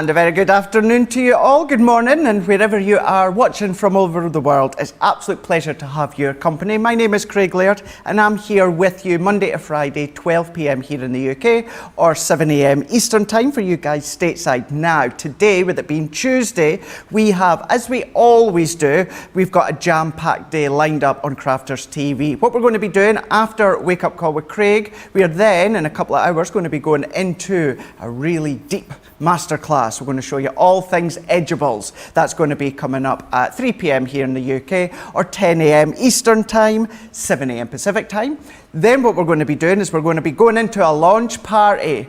And a very good afternoon to you all. Good morning, and wherever you are watching from all over the world, it's an absolute pleasure to have your company. My name is Craig Laird, and I'm here with you Monday to Friday, 12 p.m. here in the UK, or 7 a.m. Eastern Time for you guys stateside. Now, today, with it being Tuesday, we have, as we always do, we've got a jam-packed day lined up on Crafters TV. What we're going to be doing after Wake Up Call with Craig, we are then, in a couple of hours, going to be going into a really deep Masterclass. We're going to show you all things edgeables. That's going to be coming up at 3 p.m. here in the UK, or 10 a.m. Eastern Time, 7 a.m. Pacific Time. Then what we're going to be doing is we're going to be going into a launch party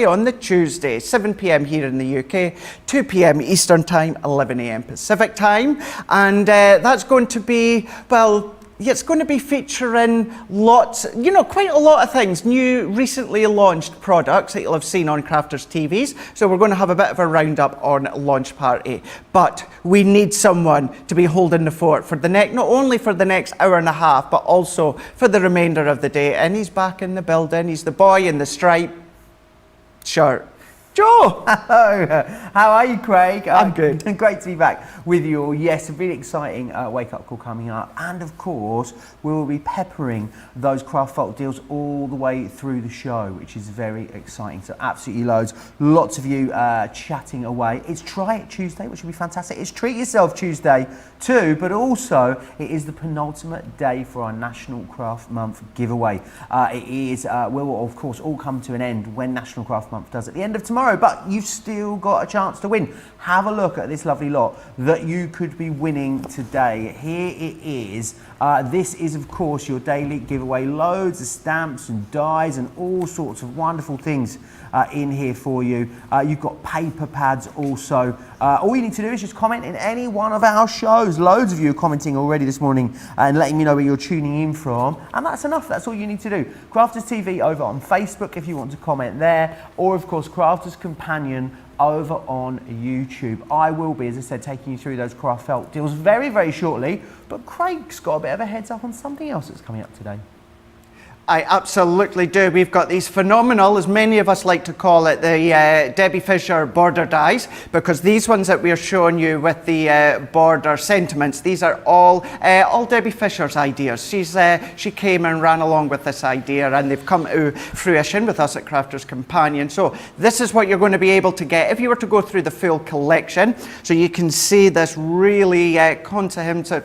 on the Tuesday, 7 p.m. here in the UK, 2 p.m. Eastern Time, 11 a.m. Pacific Time. And that's going to be, well, it's going to be featuring lots, quite a lot of things, new, recently launched products that you'll have seen on Crafters TVs. So we're going to have a bit of a roundup on launch party. But we need someone to be holding the fort for the not only for the next hour and a half, but also for the remainder of the day. And he's back in the building. He's the boy in the striped shirt. Joe! Hello, how are you, Craig? I'm good. Great to be back with you all. Yes, a really exciting wake-up call coming up. And of course, we will be peppering those craft folk deals all the way through the show, which is very exciting. So absolutely loads. Lots of you chatting away. It's Try It Tuesday, which will be fantastic. It's Treat Yourself Tuesday too, but also it is the penultimate day for our National Craft Month giveaway. It is, will of course all come to an end when National Craft Month does at the end of tomorrow. But you've still got a chance to win. Have a look at this lovely lot that you could be winning today. Here it is. This is, of course, your daily giveaway. Loads of stamps and dies and all sorts of wonderful things in here for you. You've got paper pads also. All you need to do is just comment in any one of our shows. Loads of you are commenting already this morning and letting me know where you're tuning in from. And that's enough. That's all you need to do. Crafters TV over on Facebook if you want to comment there. Or, of course, Crafters Companion over on YouTube. I will be, as I said, taking you through those craft felt deals very, very shortly. But Craig's got a bit of a heads up on something else that's coming up today. I absolutely do. We've got these phenomenal, as many of us like to call it, the Debbie Fisher border dies, because these ones that we're showing you with the border sentiments, these are all Debbie Fisher's ideas. She came and ran along with this idea, and they've come to fruition with us at Crafters Companion. So this is what you're going to be able to get if you were to go through the full collection. So you can see this really comprehensive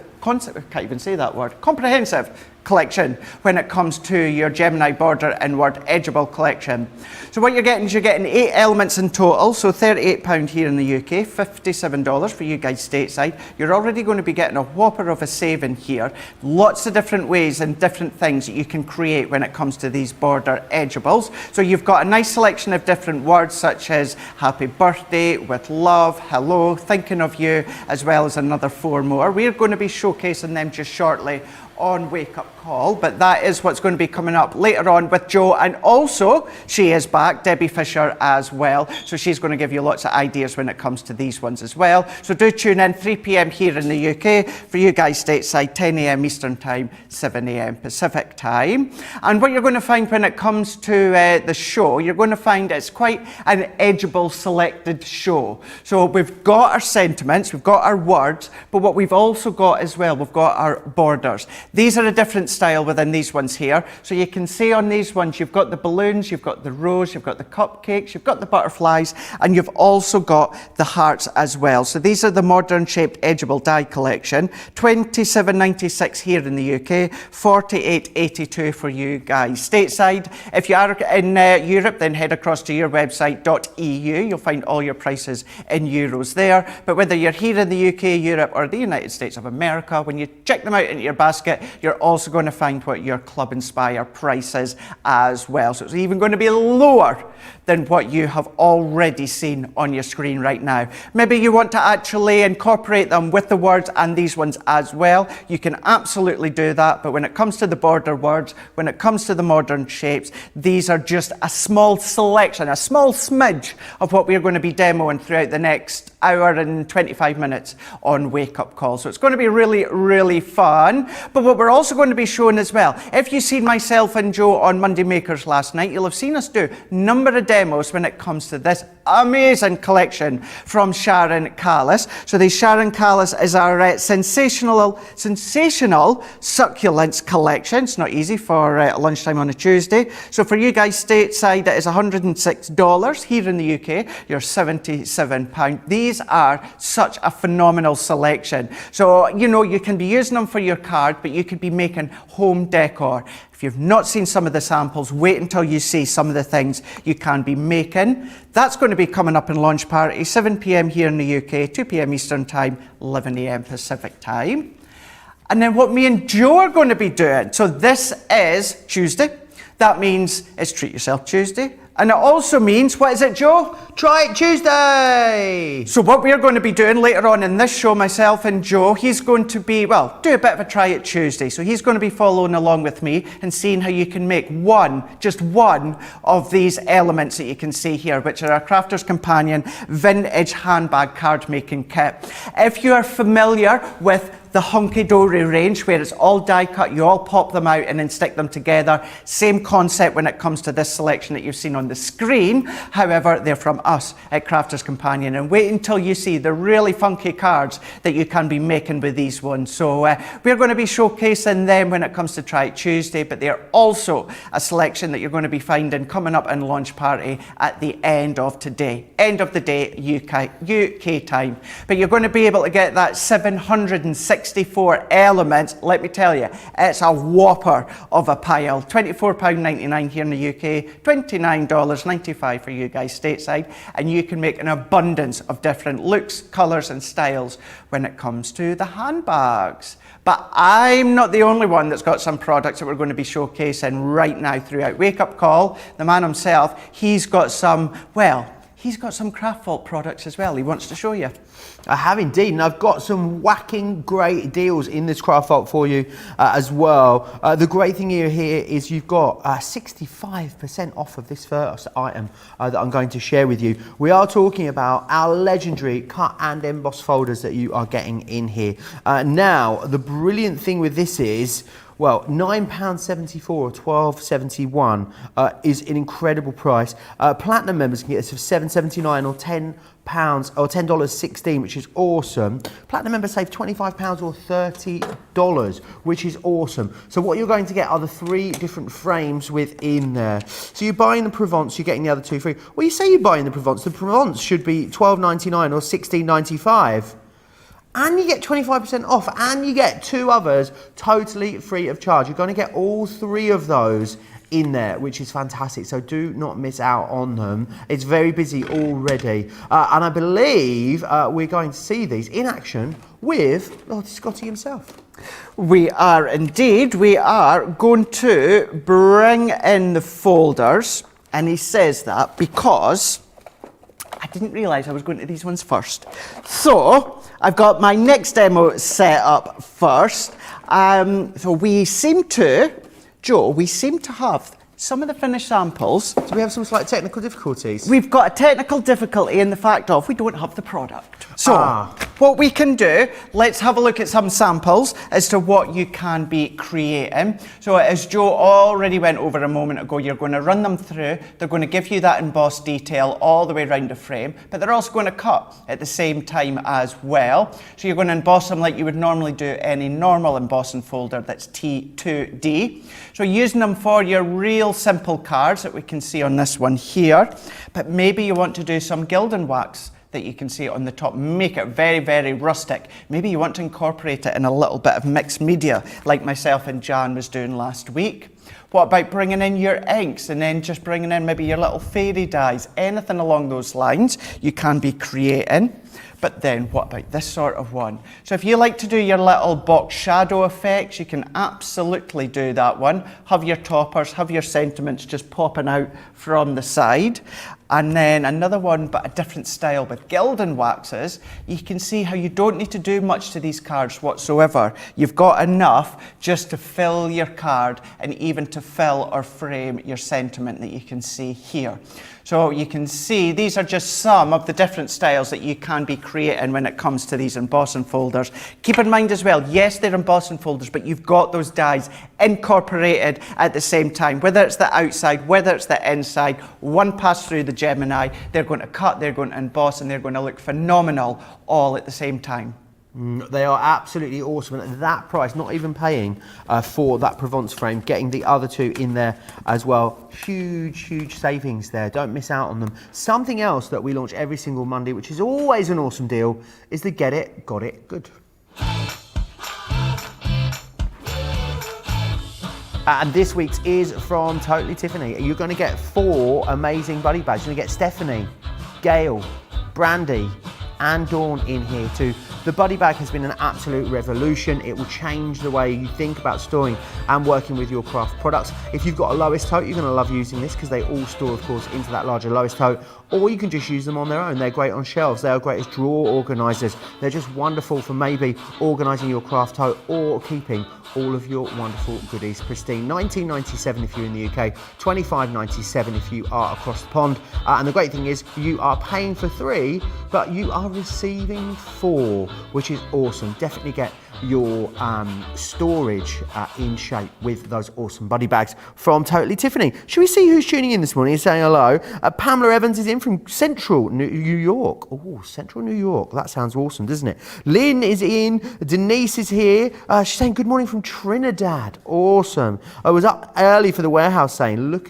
collection when it comes to your Gemini border inward edgeable collection. So what you're getting is you're getting 8 elements in total, so £38 here in the UK, $57 for you guys stateside. You're already going to be getting a whopper of a saving here. Lots of different ways and different things that you can create when it comes to these border edgeables. So you've got a nice selection of different words such as happy birthday, with love, hello, thinking of you, as well as another 4 more. We're going to be showcasing them just shortly on Wake Up Call, but that is what's going to be coming up later on with Joe, and also she is back, Debbie Fisher as well, so she's going to give you lots of ideas when it comes to these ones as well. So do tune in, 3 p.m. here in the UK, for you guys stateside, 10 a.m. Eastern Time, 7 a.m. Pacific Time. And what you're going to find when it comes to the show, you're going to find it's quite an edgeable selected show. So we've got our sentiments, we've got our words, but what we've also got as well, we've got our borders. These are a different style within these ones here. So you can see on these ones, you've got the balloons, you've got the rose, you've got the cupcakes, you've got the butterflies, and you've also got the hearts as well. So these are the modern shaped edgeable die collection. £27.96 here in the UK, £48.82 for you guys stateside. If you are in Europe, then head across to your website .eu. You'll find all your prices in euros there. But whether you're here in the UK, Europe, or the United States of America, when you check them out into your basket, you're also going to find what your Club Inspire price is as well. So it's even going to be lower than what you have already seen on your screen right now. Maybe you want to actually incorporate them with the words and these ones as well. You can absolutely do that, but when it comes to the border words, when it comes to the modern shapes, these are just a small selection, a small smidge of what we're going to be demoing throughout the next hour and 25 minutes on Wake Up Call. So it's going to be really, really fun. But what we're also going to be showing as well, if you've seen myself and Joe on Monday Makers last night, you'll have seen us do a number of demos when it comes to this amazing collection from Sharon Callis. So the Sharon Callis is our sensational succulents collection. It's not easy for lunchtime on a Tuesday. So for you guys stateside, it is $106. Here in the UK, you're £77. These are such a phenomenal selection. So, you know, you can be using them for your card, but you could be making home decor. If you've not seen some of the samples, wait until you see some of the things you can be making. That's going to be coming up in Launch Party, 7 p.m. here in the UK, 2 p.m. Eastern Time, 11 a.m. Pacific Time. And then what me and Joe are going to be doing, so this is Tuesday. That means it's Treat Yourself Tuesday. And it also means, what is it, Joe? Try It Tuesday! So what we're going to be doing later on in this show, myself and Joe, he's going to be, well, do a bit of a Try It Tuesday. So he's going to be following along with me and seeing how you can make just one of these elements that you can see here, which are our Crafter's Companion Vintage Handbag Card Making Kit. If you are familiar with the hunky-dory range where it's all die cut, you all pop them out and then stick them together. Same concept when it comes to this selection that you've seen on the screen. However, they're from us at Crafter's Companion. And wait until you see the really funky cards that you can be making with these ones. So we're going to be showcasing them when it comes to Try It Tuesday, but they're also a selection that you're going to be finding coming up in Launch Party at the end of today. End of the day, UK time. But you're going to be able to get that 764 elements. Let me tell you, it's a whopper of a pile. £24.99 here in the UK, $29.95 for you guys stateside, and you can make an abundance of different looks, colours and styles when it comes to the handbags. But I'm not the only one that's got some products that we're going to be showcasing right now throughout Wake Up Call. The man himself, he's got some Craft Vault products as well he wants to show you. I have indeed, and I've got some whacking great deals in this Craft Vault for you as well. The great thing here is you've got 65% off of this first item that I'm going to share with you. We are talking about our legendary cut and emboss folders that you are getting in here. Now, the brilliant thing with this is, well, £9.74 or £12.71 is an incredible price. Platinum members can get this for £7.79 or £10 or $10.16, which is awesome. Platinum members save £25 or $30, which is awesome. So what you're going to get are the 3 different frames within there. So you're buying the Provence, you're getting the other 2 free. Well, you say you're buying the Provence should be £12.99 or $16.95. And you get 25% off, and you get 2 others totally free of charge. You're going to get all 3 of those in there, which is fantastic. So do not miss out on them. It's very busy already. And I believe we're going to see these in action with Lord Scotty himself. We are indeed. We are going to bring in the folders. And he says that because I didn't realise I was going to these ones first. So I've got my next demo set up first. So we seem to, Joe, have some of the finished samples. Do we have some slight technical difficulties? We've got a technical difficulty in the fact of we don't have the product. So what we can do, let's have a look at some samples as to what you can be creating. So as Joe already went over a moment ago, you're going to run them through. They're going to give you that embossed detail all the way around the frame, but they're also going to cut at the same time as well. So you're going to emboss them like you would normally do any normal embossing folder that's T2D. So using them for your real simple cards that we can see on this one here, but maybe you want to do some gild and wax that you can see on the top, make it very, very rustic. Maybe you want to incorporate it in a little bit of mixed media like myself and Jan was doing last week. What about bringing in your inks and then just bringing in maybe your little fairy dyes, anything along those lines you can be creating. But then what about this sort of one? So if you like to do your little box shadow effects, you can absolutely do that one. Have your toppers, have your sentiments just popping out from the side. And then another one, but a different style with gild and waxes. You can see how you don't need to do much to these cards whatsoever. You've got enough just to fill your card and even to fill or frame your sentiment that you can see here. So you can see these are just some of the different styles that you can be creating when it comes to these embossing folders. Keep in mind as well, yes, they're embossing folders, but you've got those dies incorporated at the same time. Whether it's the outside, whether it's the inside, one pass through the Gemini, they're going to cut, they're going to emboss, and they're going to look phenomenal all at the same time. They are absolutely awesome, and at that price, not even paying for that Provence frame, getting the other two in there as well. Huge savings there. Don't miss out on them. Something else that we launch every single Monday, which is always an awesome deal, is the Get It, Got It Good. And this week's is from Totally Tiffany. You're going to get 4 amazing buddy bags. You're going to get Stephanie, Gail, Brandy, and Dawn in here too. The buddy bag has been an absolute revolution. It will change the way you think about storing and working with your craft products. If you've got a lowest tote, you're going to love using this because they all store, of course, into that larger lowest tote, or you can just use them on their own. They're great on shelves. They are great as drawer organisers. They're just wonderful for maybe organising your craft tote or keeping all of your wonderful goodies pristine. $19.97 if you're in the UK, $25.97 if you are across the pond. And the great thing is you are paying for 3, but you are receiving 4, which is awesome. Definitely get your storage in shape with those awesome buddy bags from Totally Tiffany. Should we see who's tuning in this morning and saying hello? Pamela Evans is in from Central New York. Oh, Central New York. That sounds awesome, doesn't it? Lynn is in. Denise is here. She's saying good morning from Trinidad. Awesome. I was up early for the warehouse sale.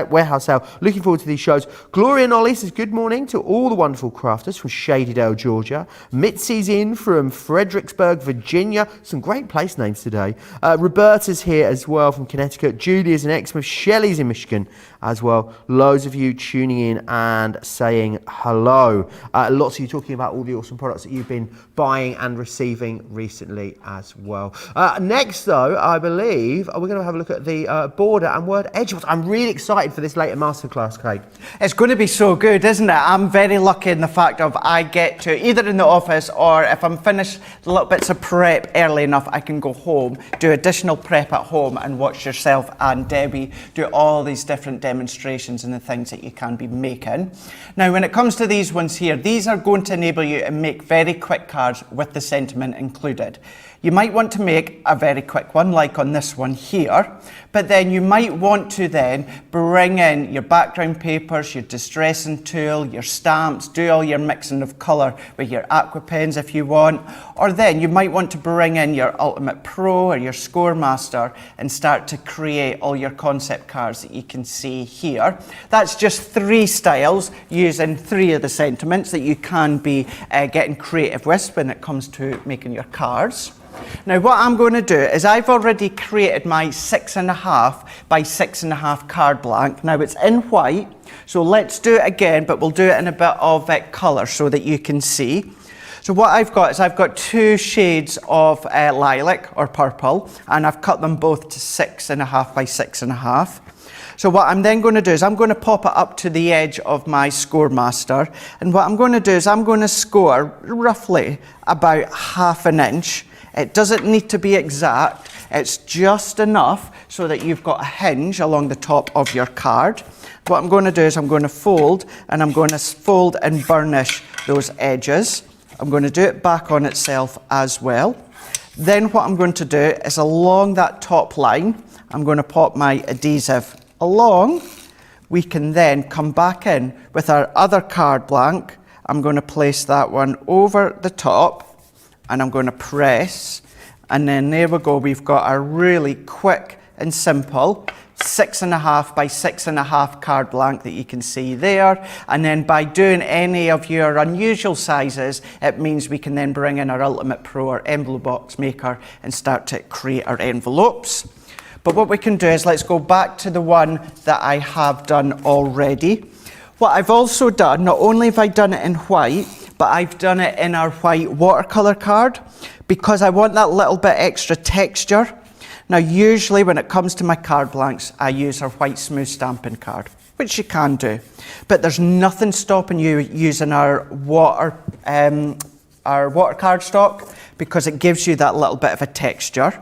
Warehouse sale. Looking forward to these shows. Gloria Nolly says good morning to all the wonderful crafters from Shadydale, Georgia. Mitzi's in from Fredericksburg, Virginia. Some great place names today. Roberta's here as well from Connecticut. Julia's in Exmouth. Shelley's in Michigan as well. Loads of you tuning in and saying hello. Lots of you talking about all the awesome products that you've been buying and receiving recently as well. Next though, I believe we're going to have a look at the border and word edgeables. I'm really excited for this later masterclass, Kate. It's going to be so good, isn't it? I'm very lucky in the fact of I get to, either in the office or if I'm finished little bits of prep early enough, I can go home, do additional prep at home and watch yourself and Debbie do all these different demonstrations and the things that you can be making. Now, when it comes to these ones here, these are going to enable you to make very quick cards with the sentiment included. You might want to make a very quick one, like on this one here, but then you might want to then bring in your background papers, your distressing tool, your stamps, do all your mixing of colour with your aqua pens if you want, or then you might want to bring in your Ultimate Pro or your Score Master and start to create all your concept cards that you can see here. That's just 3 styles using 3 of the sentiments that you can be getting creative with when it comes to making your cards. Now what I'm going to do is I've already created my 6.5 by 6.5 card blank. Now it's in white, so let's do it again, but we'll do it in a bit of colour so that you can see. So what I've got is I've got 2 shades of lilac or purple, and I've cut them both to 6.5 by 6.5. So what I'm then going to do is I'm going to pop it up to the edge of my Score Master, and what I'm going to do is I'm going to score roughly about 1/2 inch. It doesn't need to be exact, it's just enough so that you've got a hinge along the top of your card. What I'm going to do is I'm going to fold, and I'm going to fold and burnish those edges. I'm going to do it back on itself as well. Then what I'm going to do is along that top line, I'm going to pop my adhesive along. We can then come back in with our other card blank. I'm going to place that one over the top, and I'm going to press, and then there we go. We've got a really quick and simple 6.5 by 6.5 card blank that you can see there. And then by doing any of your unusual sizes, it means we can then bring in our Ultimate Pro or envelope box maker and start to create our envelopes. But what we can do is let's go back to the one that I have done already. What I've also done, not only have I done it in white, but I've done it in our white watercolour card because I want that little bit extra texture. Now usually when it comes to my card blanks, I use our white smooth stamping card, which you can do. But there's nothing stopping you using our water cardstock because it gives you that little bit of a texture.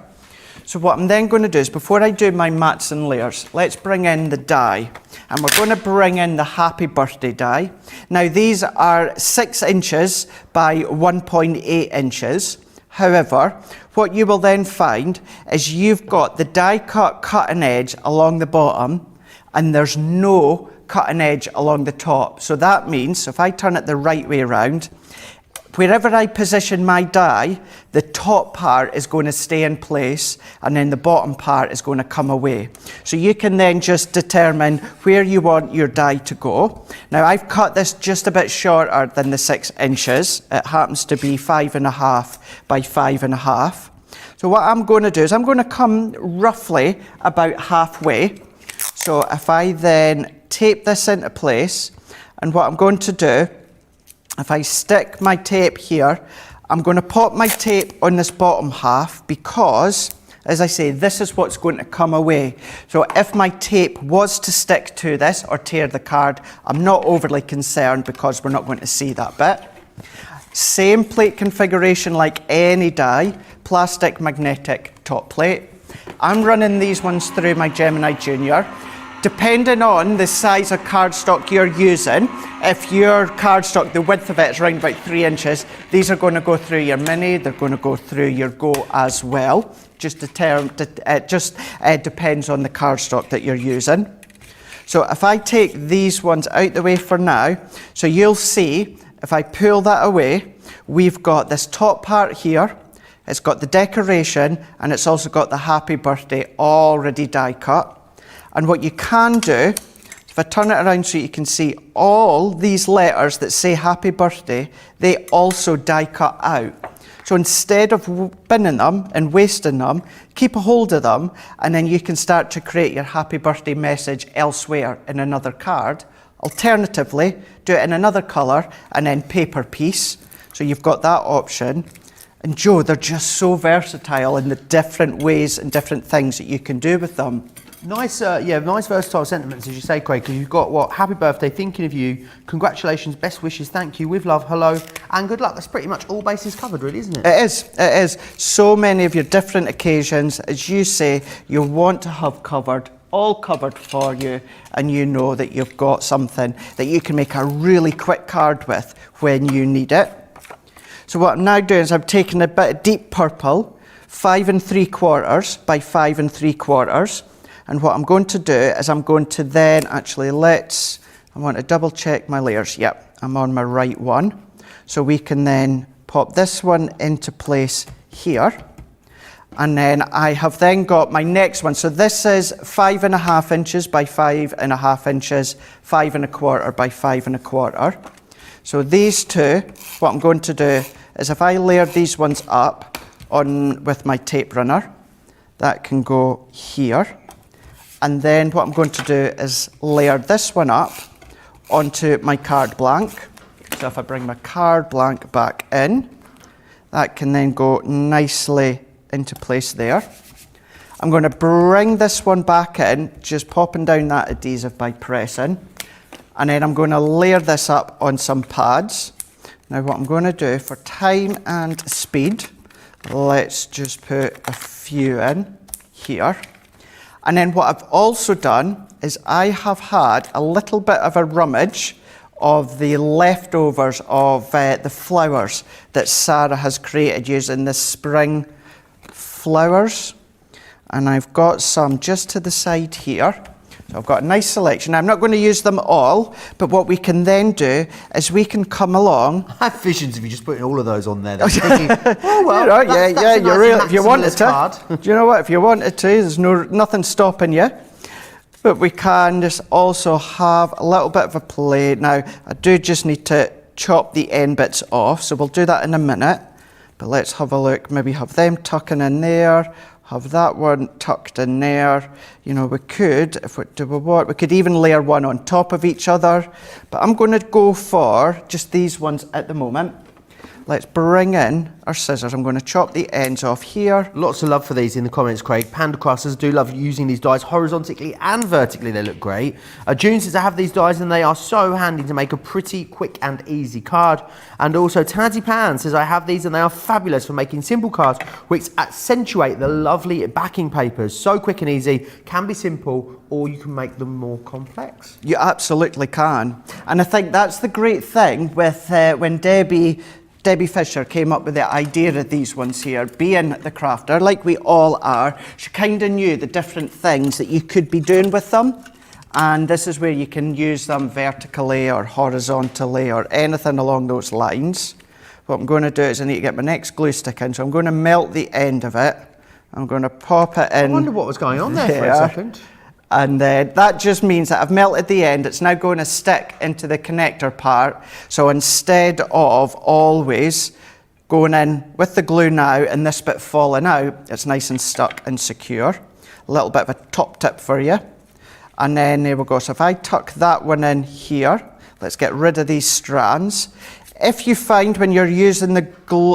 So what I'm then going to do is, before I do my mats and layers, let's bring in the die. And we're going to bring in the Happy Birthday die. Now these are 6 inches by 1.8 inches. However, what you will then find is you've got the die cut cutting edge along the bottom, and there's no cutting edge along the top. So that means if I turn it the right way around, wherever I position my die, the top part is going to stay in place and then the bottom part is going to come away. So you can then just determine where you want your die to go. Now I've cut this just a bit shorter than the 6 inches. It happens to be 5.5 by 5.5. So what I'm going to do is I'm going to come roughly about halfway. So if I then tape this into place, and what I'm going to do, if I stick my tape here, I'm going to pop my tape on this bottom half because, as I say, this is what's going to come away. So if my tape was to stick to this or tear the card, I'm not overly concerned because we're not going to see that bit. Same plate configuration like any die, plastic magnetic top plate. I'm running these ones through my Gemini Junior. Depending on the size of cardstock you're using, if your cardstock, the width of it is around about 3 inches, these are going to go through your Mini, they're going to go through your Go as well. It just depends on the cardstock that you're using. So if I take these ones out the way for now, so you'll see, if I pull that away, we've got this top part here, it's got the decoration, and it's also got the Happy Birthday already die cut. And what you can do, if I turn it around so you can see all these letters that say Happy Birthday, they also die cut out. So instead of binning them and wasting them, keep a hold of them, and then you can start to create your Happy Birthday message elsewhere in another card. Alternatively, do it in another colour and then paper piece. So you've got that option. And Joe, they're just so versatile in the different ways and different things that you can do with them. Nice, nice versatile sentiments, as you say, Craig, because you've got what? Happy birthday, thinking of you, congratulations, best wishes, thank you, with love, hello, and good luck. That's pretty much all bases covered, really, isn't it? It is. So many of your different occasions, as you say, you want to have covered, all covered for you, and you know that you've got something that you can make a really quick card with when you need it. So what I'm now doing is I'm taking a bit of deep purple, 5 3/4 by 5 3/4. And what I'm going to do is I'm going to then actually I want to double check my layers. Yep, I'm on my right one. So we can then pop this one into place here. And then I have then got my next one. So this is 5.5 inches by 5.5 inches, 5 1/4 by 5 1/4. So these two, what I'm going to do is if I layer these ones up on with my tape runner, that can go here. And then what I'm going to do is layer this one up onto my card blank. So if I bring my card blank back in, that can then go nicely into place there. I'm going to bring this one back in, just popping down that adhesive by pressing. And then I'm going to layer this up on some pads. Now what I'm going to do for time and speed, let's just put a few in here. And then what I've also done is I have had a little bit of a rummage of the leftovers of the flowers that Sarah has created using the spring flowers. And I've got some just to the side here. So I've got a nice selection. Now, I'm not going to use them all, but what we can then do is we can come along. I have visions of you just putting all of those on there. Thinking, oh, well, you know, that's you're real. If you wanted to, card. do you know what? If you wanted to, there's nothing stopping you. But we can just also have a little bit of a play. Now, I do just need to chop the end bits off, so we'll do that in a minute. But let's have a look. Maybe have them tucking in there. Have that one tucked in there. You know, we could, if we do what, we could even layer one on top of each other. But I'm going to go for just these ones at the moment. let's bring in our scissors. I'm going to chop the ends off here. Lots of love for these in the comments, Craig. Panda Crafters do love using these dies horizontally and vertically. They look great. June says I have these dies and they are so handy to make a pretty quick and easy card. And also Tazzy Pan says I have these and they are fabulous for making simple cards which accentuate the lovely backing papers. So quick and easy, can be simple, or you can make them more complex. You absolutely can. And I think that's the great thing with when Debbie Fisher came up with the idea of these ones here, being the crafter, like we all are, she kind of knew the different things that you could be doing with them. And this is where you can use them vertically or horizontally or anything along those lines. What I'm going to do is I need to get my next glue stick in, so I'm going to melt the end of it. I'm going to pop it in. I wonder what was going on there for a second. And that just means that I've melted the end. It's now going to stick into the connector part. So instead of always going in with the glue now and this bit falling out, it's nice and stuck and secure. A little bit of a top tip for you. And then there we go. So if I tuck that one in here, let's get rid of these strands. If you find when you're using the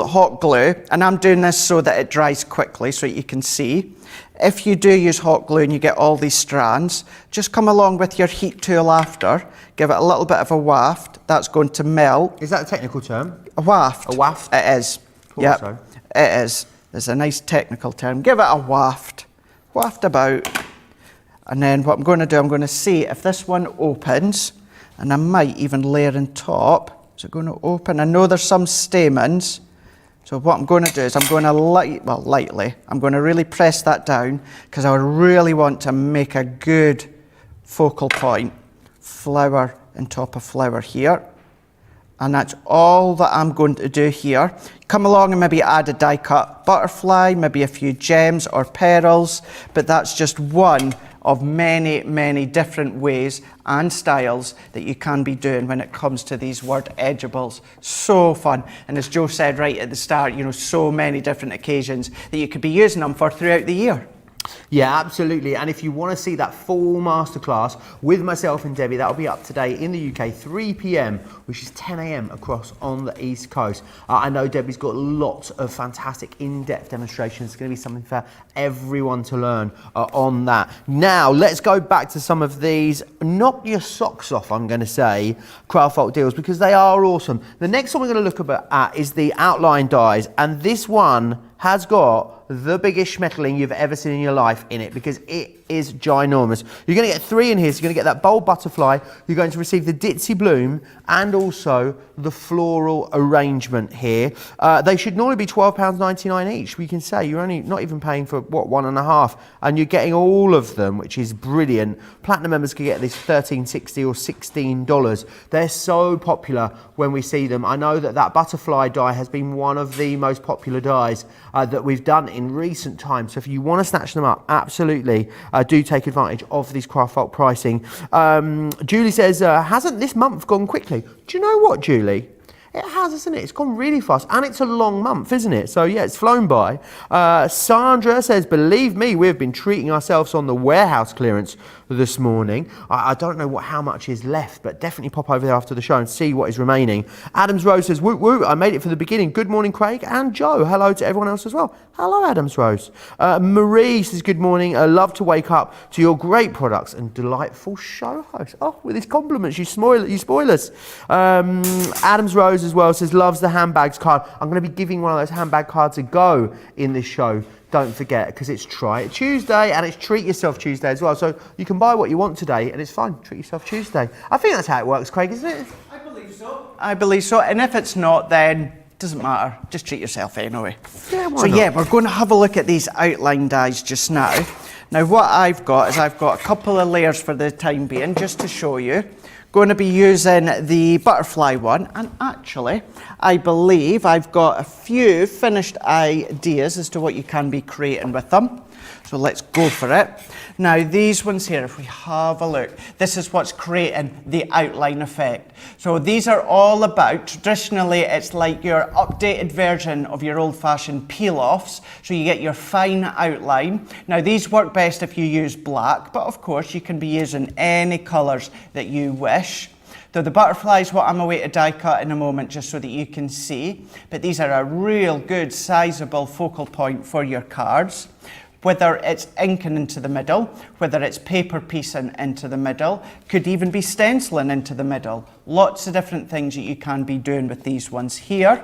hot glue, and I'm doing this so that it dries quickly so you can see, if you do use hot glue and you get all these strands, just come along with your heat tool after, give it a little bit of a waft, that's going to melt. Is that a technical term? A waft. A waft? It is. Yep, so. It is. It's a nice technical term. Give it a waft. Waft about. And then what I'm going to do, I'm going to see if this one opens, and I might even layer on top. Is it going to open? I know there's some stamens. So what I'm going to do is I'm going to lightly, I'm going to really press that down because I really want to make a good focal point. Flower on top of flower here. And that's all that I'm going to do here. Come along and maybe add a die cut butterfly, maybe a few gems or pearls, but that's just one of many, many different ways and styles that you can be doing when it comes to these word edgeables. So fun. And as Joe said right at the start, you know, so many different occasions that you could be using them for throughout the year. Yeah, absolutely. And if you want to see that full masterclass with myself and Debbie, that'll be up today in the UK, 3 p.m, which is 10 a.m. across on the East Coast. I know Debbie's got lots of fantastic in-depth demonstrations. It's going to be something for everyone to learn on that. Now, let's go back to some of these knock your socks off, I'm going to say, craft folk deals, because they are awesome. The next one we're going to look at is the outline dies, and this one has got the biggest schmetterling you've ever seen in your life in it, because it is ginormous. You're going to get 3 in here, so you're going to get that bold butterfly, you're going to receive the ditzy bloom, and also the floral arrangement here. They should normally be £12.99 each. We can say you're only not even paying for, what, 1.5, and you're getting all of them, which is brilliant. Platinum members can get this $13.60 or $16. They're so popular when we see them. I know that butterfly die has been one of the most popular dies that we've done in recent times. So if you want to snatch them up, absolutely do take advantage of these craft folk pricing. Julie says, hasn't this month gone quickly? Do you know what, Julie? It has, isn't it? It's gone really fast, and it's a long month, isn't it? So yeah, it's flown by. Sandra says, believe me, we've been treating ourselves on the warehouse clearance this morning. I don't know how much is left, but definitely pop over there after the show and see what is remaining. Adams Rose says, woo woo, I made it for the beginning. Good morning, Craig and Joe. Hello to everyone else as well. Hello, Adams Rose. Marie says, good morning. I love to wake up to your great products and delightful show host. Oh, with his compliments, you spoil us. Adams Rose as well says, loves the handbags card. I'm going to be giving one of those handbag cards a go in this show. Don't forget, because it's Try It Tuesday and it's Treat Yourself Tuesday as well. So you can buy what you want today and it's fine. Treat Yourself Tuesday. I think that's how it works, Craig, isn't it? I believe so. I believe so. And if it's not, then it doesn't matter. Just treat yourself anyway. Yeah, why so not? Yeah, we're going to have a look at these outline dies just now. Now what I've got is I've got a couple of layers for the time being, just to show you. Going to be using the butterfly one, and actually I believe I've got a few finished ideas as to what you can be creating with them. So let's go for it. Now these ones here, if we have a look, this is what's creating the outline effect. So these are all about, traditionally it's like your updated version of your old-fashioned peel-offs, so you get your fine outline. Now these work best if you use black, but of course you can be using any colours that you wish. Though the butterflies, what I'm away to die cut in a moment just so that you can see, but these are a real good sizable focal point for your cards. Whether it's inking into the middle, whether it's paper piecing into the middle, could even be stenciling into the middle. Lots of different things that you can be doing with these ones here.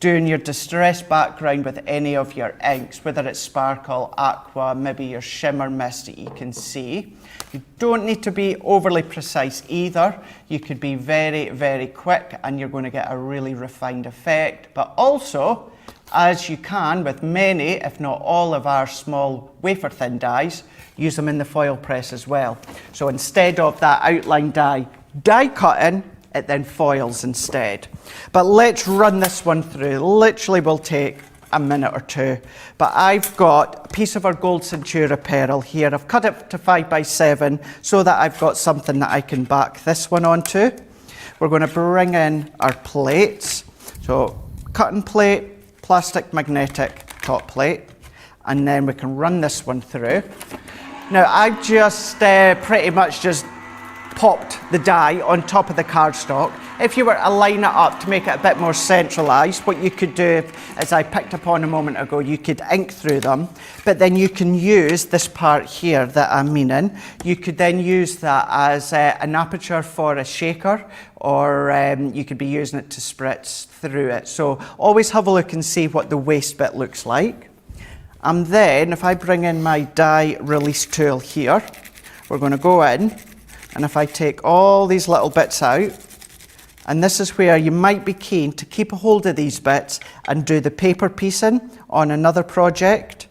Doing your distress background with any of your inks, whether it's sparkle, aqua, maybe your shimmer mist that you can see. You don't need to be overly precise either. You could be very, very quick and you're going to get a really refined effect. But also, as you can with many, if not all of our small wafer thin dies, use them in the foil press as well. So instead of that outline die cutting, it then foils instead. But let's run this one through. Literally will take a minute or two. But I've got a piece of our gold Centura pearl here. I've cut it to 5x7 so that I've got something that I can back this one onto. We're going to bring in our plates. So cutting plate, plastic magnetic top plate, and then we can run this one through. Now I've just pretty much just popped the die on top of the cardstock. If you were to line it up to make it a bit more centralised, what you could do, as I picked up on a moment ago, you could ink through them, but then you can use this part here that I'm meaning. You could then use that as an aperture for a shaker, or you could be using it to spritz through it. So always have a look and see what the waste bit looks like. And then if I bring in my die release tool here, we're going to go in, and if I take all these little bits out, and this is where you might be keen to keep a hold of these bits and do the paper piecing on another project,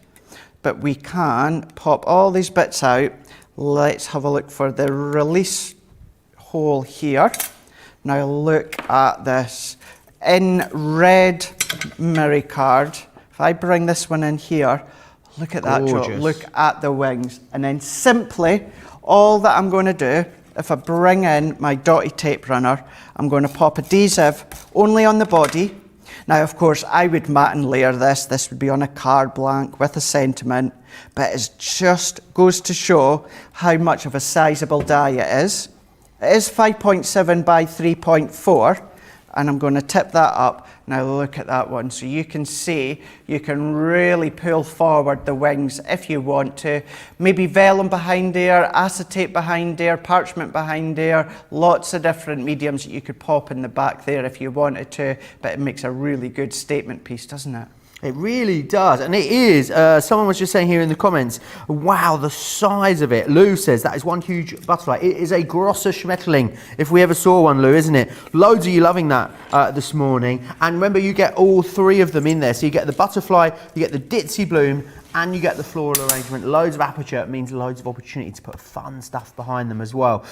but we can pop all these bits out. Let's have a look for the release hole here. Now look at this. In red Miri card, if I bring this one in here, look at that, Joe. Look at the wings. And then simply, all that I'm going to do, if I bring in my dotty tape runner, I'm going to pop adhesive only on the body. Now, of course, I would mat and layer this. This would be on a card blank with a sentiment, but it just goes to show how much of a sizable die it is. It is 5.7 by 3.4, and I'm going to tip that up. Now look at that one. So you can see, you can really pull forward the wings if you want to. Maybe vellum behind there, acetate behind there, parchment behind there. Lots of different mediums that you could pop in the back there if you wanted to, but it makes a really good statement piece, doesn't it? It really does, and it is. Someone was just saying here in the comments, wow, the size of it. Lou says that is one huge butterfly. It is a grosser Schmetterling, if we ever saw one, Lou, isn't it? Loads of you loving that this morning. And remember, you get all three of them in there. So you get the butterfly, you get the ditzy bloom, and you get the floral arrangement. Loads of aperture means loads of opportunity to put fun stuff behind them as well.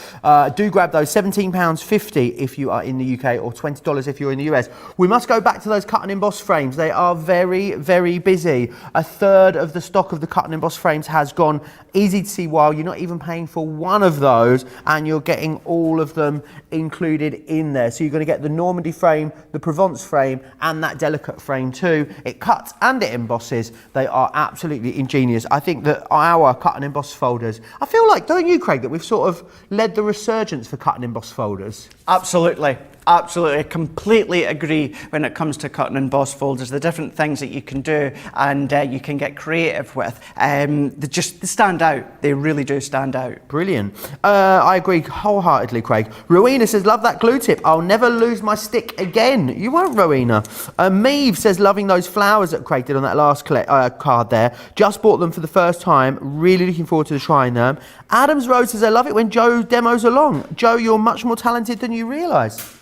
Do grab those, £17.50 if you are in the UK, or $20 if you're in the US. We must go back to those cut and emboss frames. They are very, very busy. A third of the stock of the cut and emboss frames has gone. Easy to see why. You're not even paying for one of those, and you're getting all of them included in there. So you're going to get the Normandy frame, the Provence frame, and that delicate frame too. It cuts and it embosses. They are absolutely ingenious. I think that our cut and emboss folders, I feel like, don't you, Craig, that we've sort of led the resurgence for cut and emboss folders? Absolutely. Absolutely, I completely agree when it comes to cut and emboss folders, the different things that you can do and you can get creative with. They stand out, they really do stand out. Brilliant. I agree wholeheartedly, Craig. Rowena says, love that glue tip. I'll never lose my stick again. You won't, Rowena. Meave says, loving those flowers that Craig did on that last card there. Just bought them for the first time. Really looking forward to trying them. Adams Rose says, I love it when Joe demos along. Joe, you're much more talented than you realise.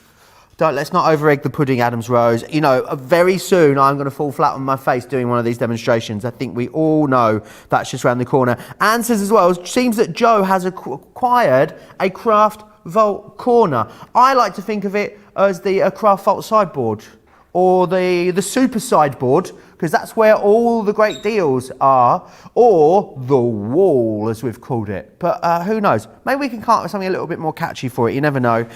Let's not over-egg the pudding, Adams Rose. You know, very soon I'm going to fall flat on my face doing one of these demonstrations. I think we all know that's just around the corner. Anne says as well, it seems that Joe has acquired a Craft Vault corner. I like to think of it as the Craft Vault sideboard. or the super sideboard, because that's where all the great deals are, or the wall, as we've called it. But who knows? Maybe we can come up with something a little bit more catchy for it. You never know.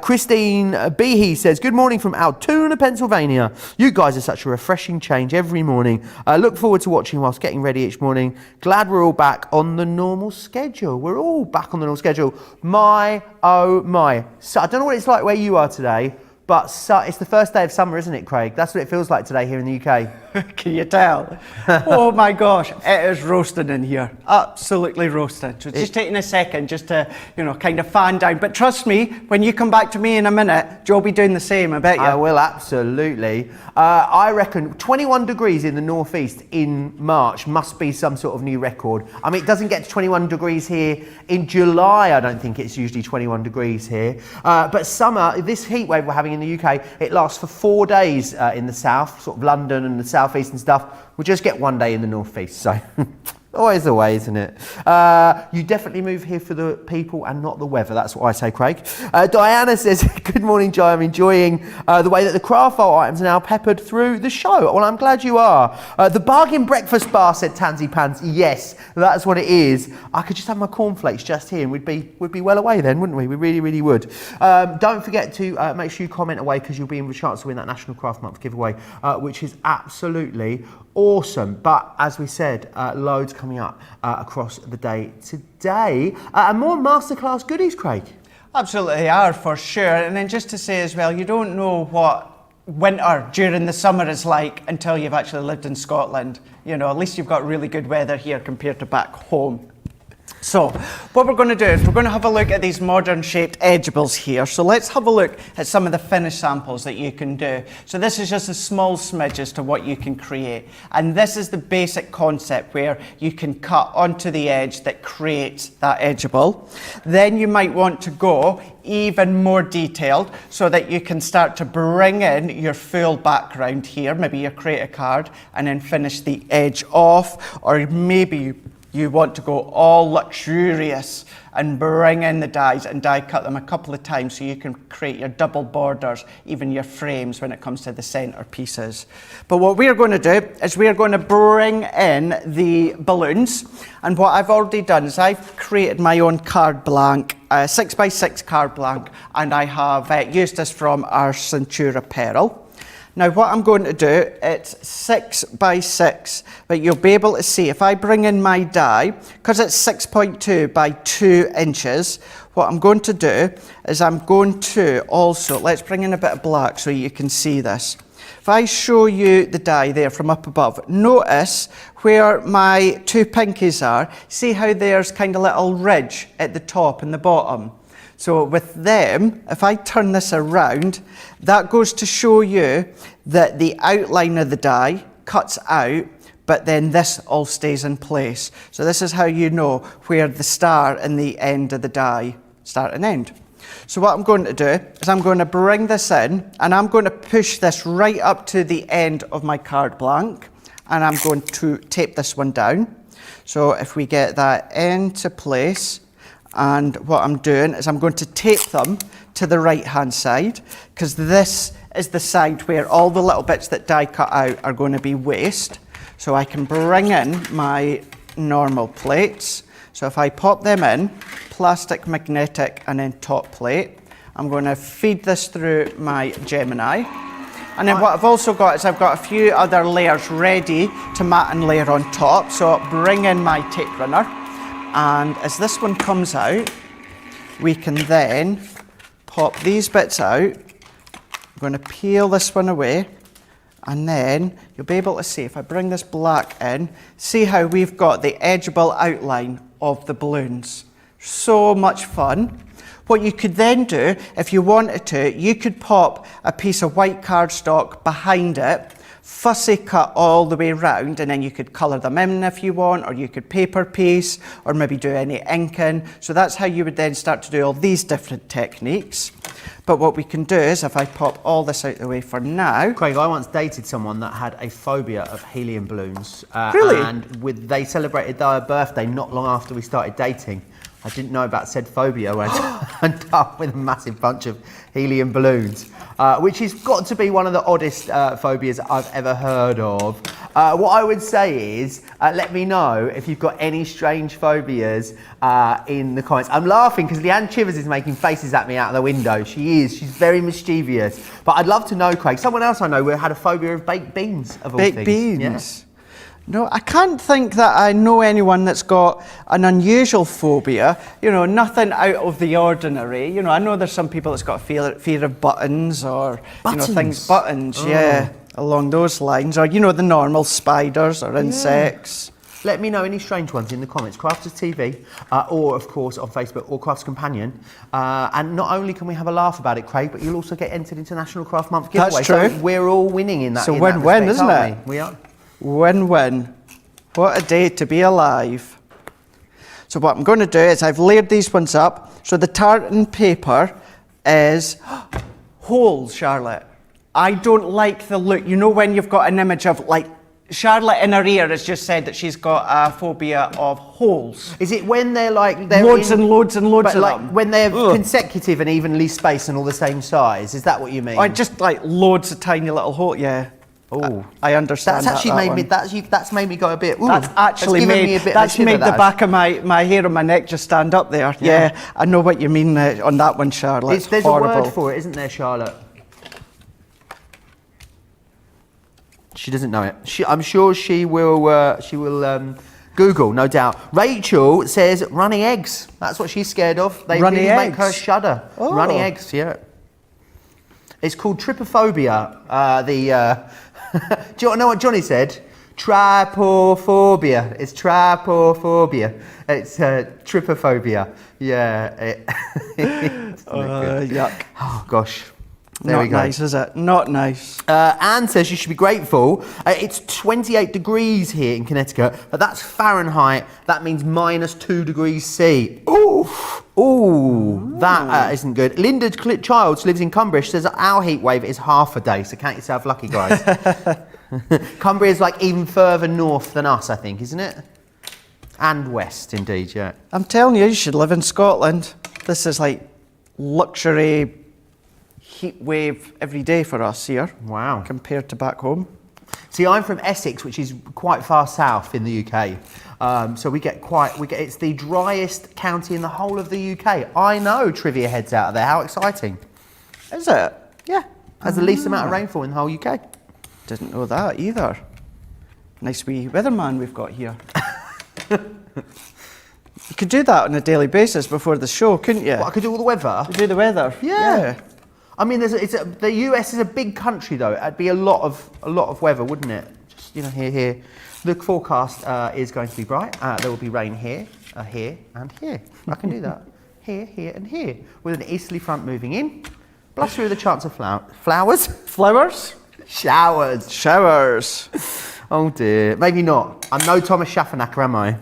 Christine Behe says, good morning from Altoona, Pennsylvania. You guys are such a refreshing change every morning. Look forward to watching whilst getting ready each morning. Glad we're all back on the normal schedule. We're all back on the normal schedule. My, oh my. So, I don't know what it's like where you are today, but it's the first day of summer, isn't it, Craig? That's what it feels like today here in the UK. Can you tell? Oh my gosh, it is roasting in here. Absolutely roasting. So just taking a second just to, kind of fan down. But trust me, when you come back to me in a minute, you'll be doing the same, I bet you. I will, absolutely. I reckon 21 degrees in the northeast in March must be some sort of new record. I mean, it doesn't get to 21 degrees here in July. I don't think it's usually 21 degrees here. But summer, this heat wave we're having in the UK, it lasts for 4 days in the south, sort of London and the southeast and stuff. We'll just get 1 day in the northeast, so always the way, isn't it? You definitely move here for the people and not the weather. That's what I say, Craig. Diana says, good morning, Jai. I'm enjoying the way that the craft art items are now peppered through the show. Well, I'm glad you are. The bargain breakfast bar, said Tansy Pants. Yes, that's what it is. I could just have my cornflakes just here and we'd be well away then, wouldn't we? We really, really would. Don't forget to make sure you comment away, because you'll be in the chance to win that National Craft Month giveaway, which is absolutely awesome. But as we said, loads coming up across the day today, and more Masterclass goodies, Craig. Absolutely they are, for sure. And then just to say as well, you don't know what winter during the summer is like until you've actually lived in Scotland. At least you've got really good weather here compared to back home. So what we're going to do is we're going to have a look at these modern shaped edgeables here. So let's have a look at some of the finished samples that you can do. So this is just a small smidge as to what you can create. And this is the basic concept where you can cut onto the edge that creates that edgeable. Then you might want to go even more detailed so that you can start to bring in your full background here. Maybe you create a card and then finish the edge off, or maybe you want to go all luxurious and bring in the dies and die cut them a couple of times so you can create your double borders, even your frames when it comes to the center pieces. But what we're going to do is we're going to bring in the balloons. And what I've already done is I've created my own card blank, 6x6 card blank, and I have used this from our Centura Apparel. Now what I'm going to do, it's 6x6, but you'll be able to see if I bring in my die, because it's 6.2 by 2 inches, what I'm going to do is I'm going to also, let's bring in a bit of black so you can see this. If I show you the die there from up above, notice where my 2 pinkies are, see how there's kind of little ridge at the top and the bottom. So with them, if I turn this around, that goes to show you that the outline of the die cuts out, but then this all stays in place. So this is how you know where the start and the end of the die start and end. So what I'm going to do is I'm going to bring this in and I'm going to push this right up to the end of my card blank, and I'm going to tape this one down. So if we get that into place, and what I'm doing is I'm going to tape them to the right hand side, because this is the side where all the little bits that die cut out are going to be waste. So I can bring in my normal plates. So if I pop them in, plastic, magnetic, and then top plate, I'm going to feed this through my Gemini. And then what I've also got is I've got a few other layers ready to mat and layer on top. So I'll bring in my tape runner. And as this one comes out, we can then pop these bits out. I'm going to peel this one away, and then you'll be able to see, if I bring this black in, see how we've got the edgeable outline of the balloons. So much fun. What you could then do, if you wanted to, you could pop a piece of white cardstock behind it, fussy cut all the way around, and then you could colour them in if you want, or you could paper piece, or maybe do any inking. So that's how you would then start to do all these different techniques. But what we can do is, if I pop all this out the way for now. Craig, I once dated someone that had a phobia of helium balloons. Really? And they celebrated their birthday not long after we started dating. I didn't know about said phobia when I turned up with a massive bunch of helium balloons, which has got to be one of the oddest phobias I've ever heard of. What I would say is, let me know if you've got any strange phobias in the comments. I'm laughing because Leanne Chivers is making faces at me out of the window. She's very mischievous. But I'd love to know, Craig, someone else I know who had a phobia of baked beans, of all things. Baked beans? Yeah. No, I can't think that I know anyone that's got an unusual phobia. You know, nothing out of the ordinary. You know, I know there's some people that's got a fear of buttons or buttons? You know, buttons, yeah, along those lines. Or, you know, the normal spiders or insects. Let me know any strange ones in the comments, Crafters TV, or of course on Facebook, or Crafts Companion. And not only can we have a laugh about it, Craig, but you'll also get entered into National Craft Month giveaway. That's true. So we're all winning in that. It's a win-win, isn't it? We are. Win-win. What a day to be alive. So what I'm going to do is I've layered these ones up. So the tartan paper is holes, Charlotte. I don't like the look. You know when you've got an image of like Charlotte in her ear has just said that she's got a phobia of holes. Is it when they're like loads and loads and loads of like them? When they're consecutive and evenly spaced and all the same size? Is that what you mean? Or just like loads of tiny little holes. Yeah. Oh, I understand. That's actually made me. That's made me go a bit. Ooh, that's actually made the back of my hair on my neck just stand up there. Yeah, I know what you mean on that one, Charlotte. There's horrible. a word for it, isn't there, Charlotte? She doesn't know it. I'm sure she will. Google, no doubt. Rachel says runny eggs. That's what she's scared of. They runny really eggs. Make her shudder. Oh. Runny eggs. Yeah. It's called trypophobia. Do you know what Johnny said? Trypophobia. It's trypophobia. It's trypophobia. Yeah. Yuck. Oh gosh. There we go. Not nice, is it? Not nice. Anne says you should be grateful. It's 28 degrees here in Connecticut, but that's Fahrenheit. That means -2 degrees C. Ooh, that isn't good. Linda Childs lives in Cumbria. She says our heat wave is half a day, so count yourself lucky, guys. Cumbria is like even further north than us, I think, isn't it? And west, indeed, yeah. I'm telling you, you should live in Scotland. This is like luxury heat wave every day for us here. Wow. Compared to back home. See, I'm from Essex, which is quite far south in the UK. So it's the driest county in the whole of the UK. I know trivia heads out of there. How exciting. Is it? Yeah. Has the least amount of rainfall in the whole UK. Didn't know that either. Nice wee weatherman we've got here. You could do that on a daily basis before the show, couldn't you? Well, I could do all the weather. Do the weather. Yeah. I mean, the US is a big country, though. It'd be a lot of weather, wouldn't it? Just here. The forecast is going to be bright. There will be rain here, here, and here. I can do that. Here, and here, with an easterly front moving in. Blustery with a chance of flowers. Flowers. Showers. Oh dear. Maybe not. I'm no Thomas Schaffernacker, am I?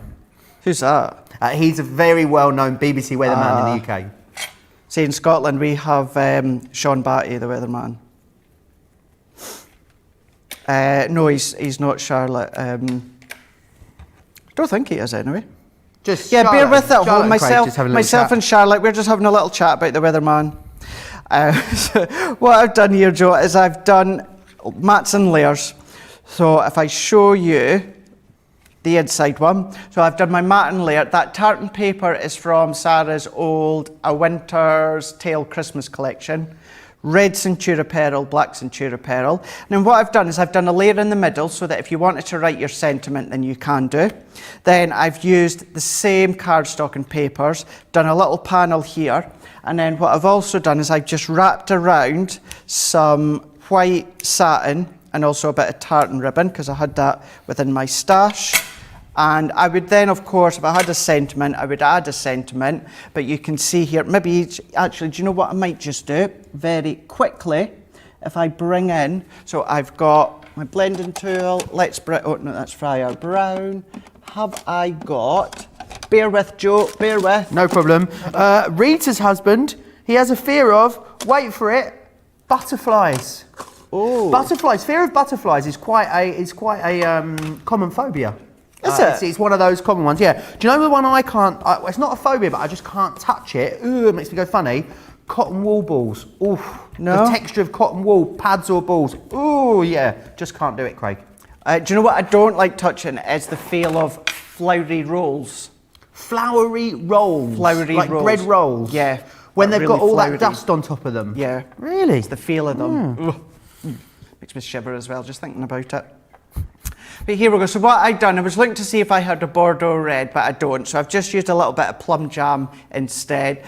Who's that? He's a very well-known BBC weatherman in the UK. See, in Scotland we have Sean Batty, the weatherman. No, he's not, Charlotte. Don't think he is anyway. Just yeah, Charlotte, bear with at home. Myself and Charlotte, we're just having a little chat about the weatherman. So what I've done here, Joe, is I've done mats and layers. So if I show you the inside one. So I've done my mat and layer. That tartan paper is from Sarah's old A Winter's Tale Christmas collection. Red Centura Pearl, black Centura Pearl. And then what I've done is I've done a layer in the middle so that if you wanted to write your sentiment, then you can do. Then I've used the same cardstock and papers, done a little panel here. And then what I've also done is I've just wrapped around some white satin and also a bit of tartan ribbon because I had that within my stash. And I would then, of course, if I had a sentiment, I would add a sentiment. But you can see here, maybe actually, do you know what I might just do? Very quickly, if I bring in, so I've got my blending tool. Oh no, that's Friar Brown. Have I got, bear with, Joe, bear with. No problem. Rita's husband, he has a fear of, wait for it, butterflies. Oh. Butterflies, fear of butterflies is quite a common phobia. Is it? It's one of those common ones, yeah. Do you know the one I can't, it's not a phobia, but I just can't touch it. Ooh, it makes me go funny. Cotton wool balls. Ooh, no. The texture of cotton wool, pads or balls. Ooh, yeah, just can't do it, Craig. Do you know what I don't like touching is the feel of flowery rolls. Flowery rolls? Flowery like rolls. bread rolls? Yeah. When they've really got all flowery. that dust on top of them? Yeah. Really? It's the feel of them. Makes me shiver as well, just thinking about it. But here we go. So what I've done, I was looking to see if I had a Bordeaux red, but I don't. So I've just used a little bit of plum jam instead.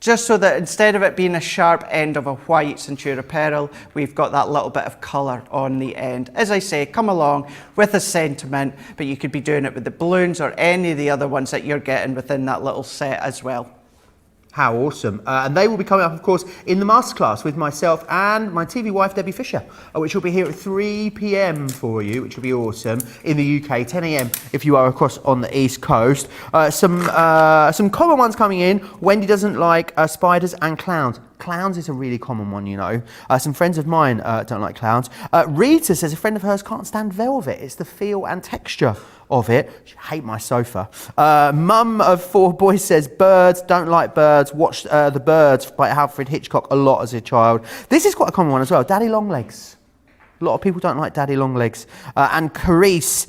Just so that instead of it being a sharp end of a white Centura Pearl, we've got that little bit of colour on the end. As I say, come along with a sentiment, but you could be doing it with the balloons or any of the other ones that you're getting within that little set as well. How awesome. And they will be coming up, of course, in the Masterclass with myself and my TV wife, Debbie Fisher, which will be here at 3 p.m. for you, which will be awesome. In the UK, 10 a.m. if you are across on the East Coast. Some common ones coming in. Wendy doesn't like spiders and clowns. Clowns is a really common one, you know. Some friends of mine don't like clowns. Rita says a friend of hers can't stand velvet. It's the feel and texture of it. She hate my sofa. Mum of 4 boys says birds, don't like birds. Watched The Birds by Alfred Hitchcock a lot as a child. This is quite a common one as well. Daddy Longlegs. A lot of people don't like daddy long legs. And Carice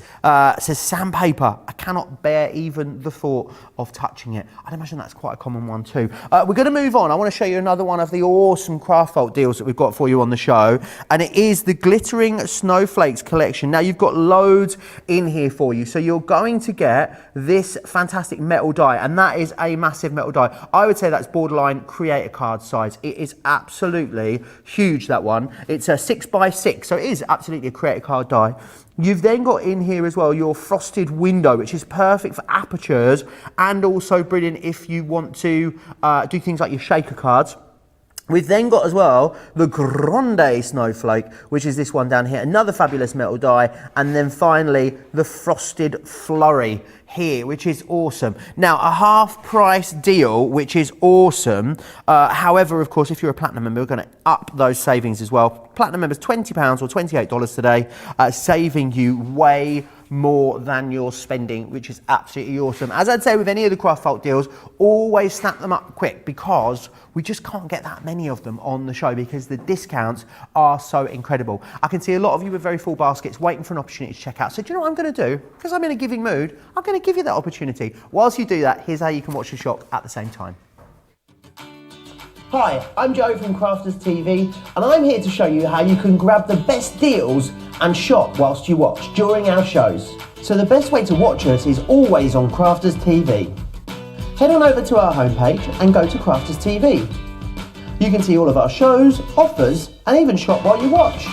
says sandpaper. I cannot bear even the thought of touching it. I'd imagine that's quite a common one too. We're going to move on. I want to show you another one of the awesome craft fault deals that we've got for you on the show. And it is the Glittering Snowflakes collection. Now you've got loads in here for you. So you're going to get this fantastic metal die. And that is a massive metal die. I would say that's borderline creator card size. It is absolutely huge, that one. It's a 6x6. So it is absolutely a creator card die. You've then got in here as well your frosted window, which is perfect for apertures and also brilliant if you want to do things like your shaker cards. We've then got as well the Grande Snowflake, which is this one down here, another fabulous metal die, and then finally the Frosted Flurry here, which is awesome. Now, a half price deal, which is awesome. However, of course, if you're a Platinum member, we're going to up those savings as well. Platinum members, £20 or $28 today, saving you way more than you're spending, which is absolutely awesome. As I'd say with any of the craft fault deals, always snap them up quick because we just can't get that many of them on the show because the discounts are so incredible. I can see a lot of you with very full baskets waiting for an opportunity to check out. So do you know what I'm going to do? Because I'm in a giving mood, I'm going to give you that opportunity. Whilst you do that, here's how you can watch the shop at the same time. Hi, I'm Joe from Crafters TV, and I'm here to show you how you can grab the best deals and shop whilst you watch during our shows. So the best way to watch us is always on Crafters TV. Head on over to our homepage and go to Crafters TV. You can see all of our shows, offers, and even shop while you watch.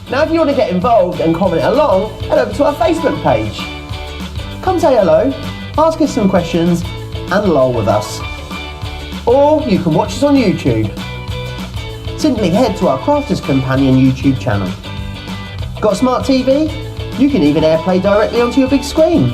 Now if you want to get involved and comment along, head over to our Facebook page. Come say hello, ask us some questions, and lol with us. Or you can watch us on YouTube. Simply head to our Crafters Companion YouTube channel. Got a smart TV? You can even AirPlay directly onto your big screen.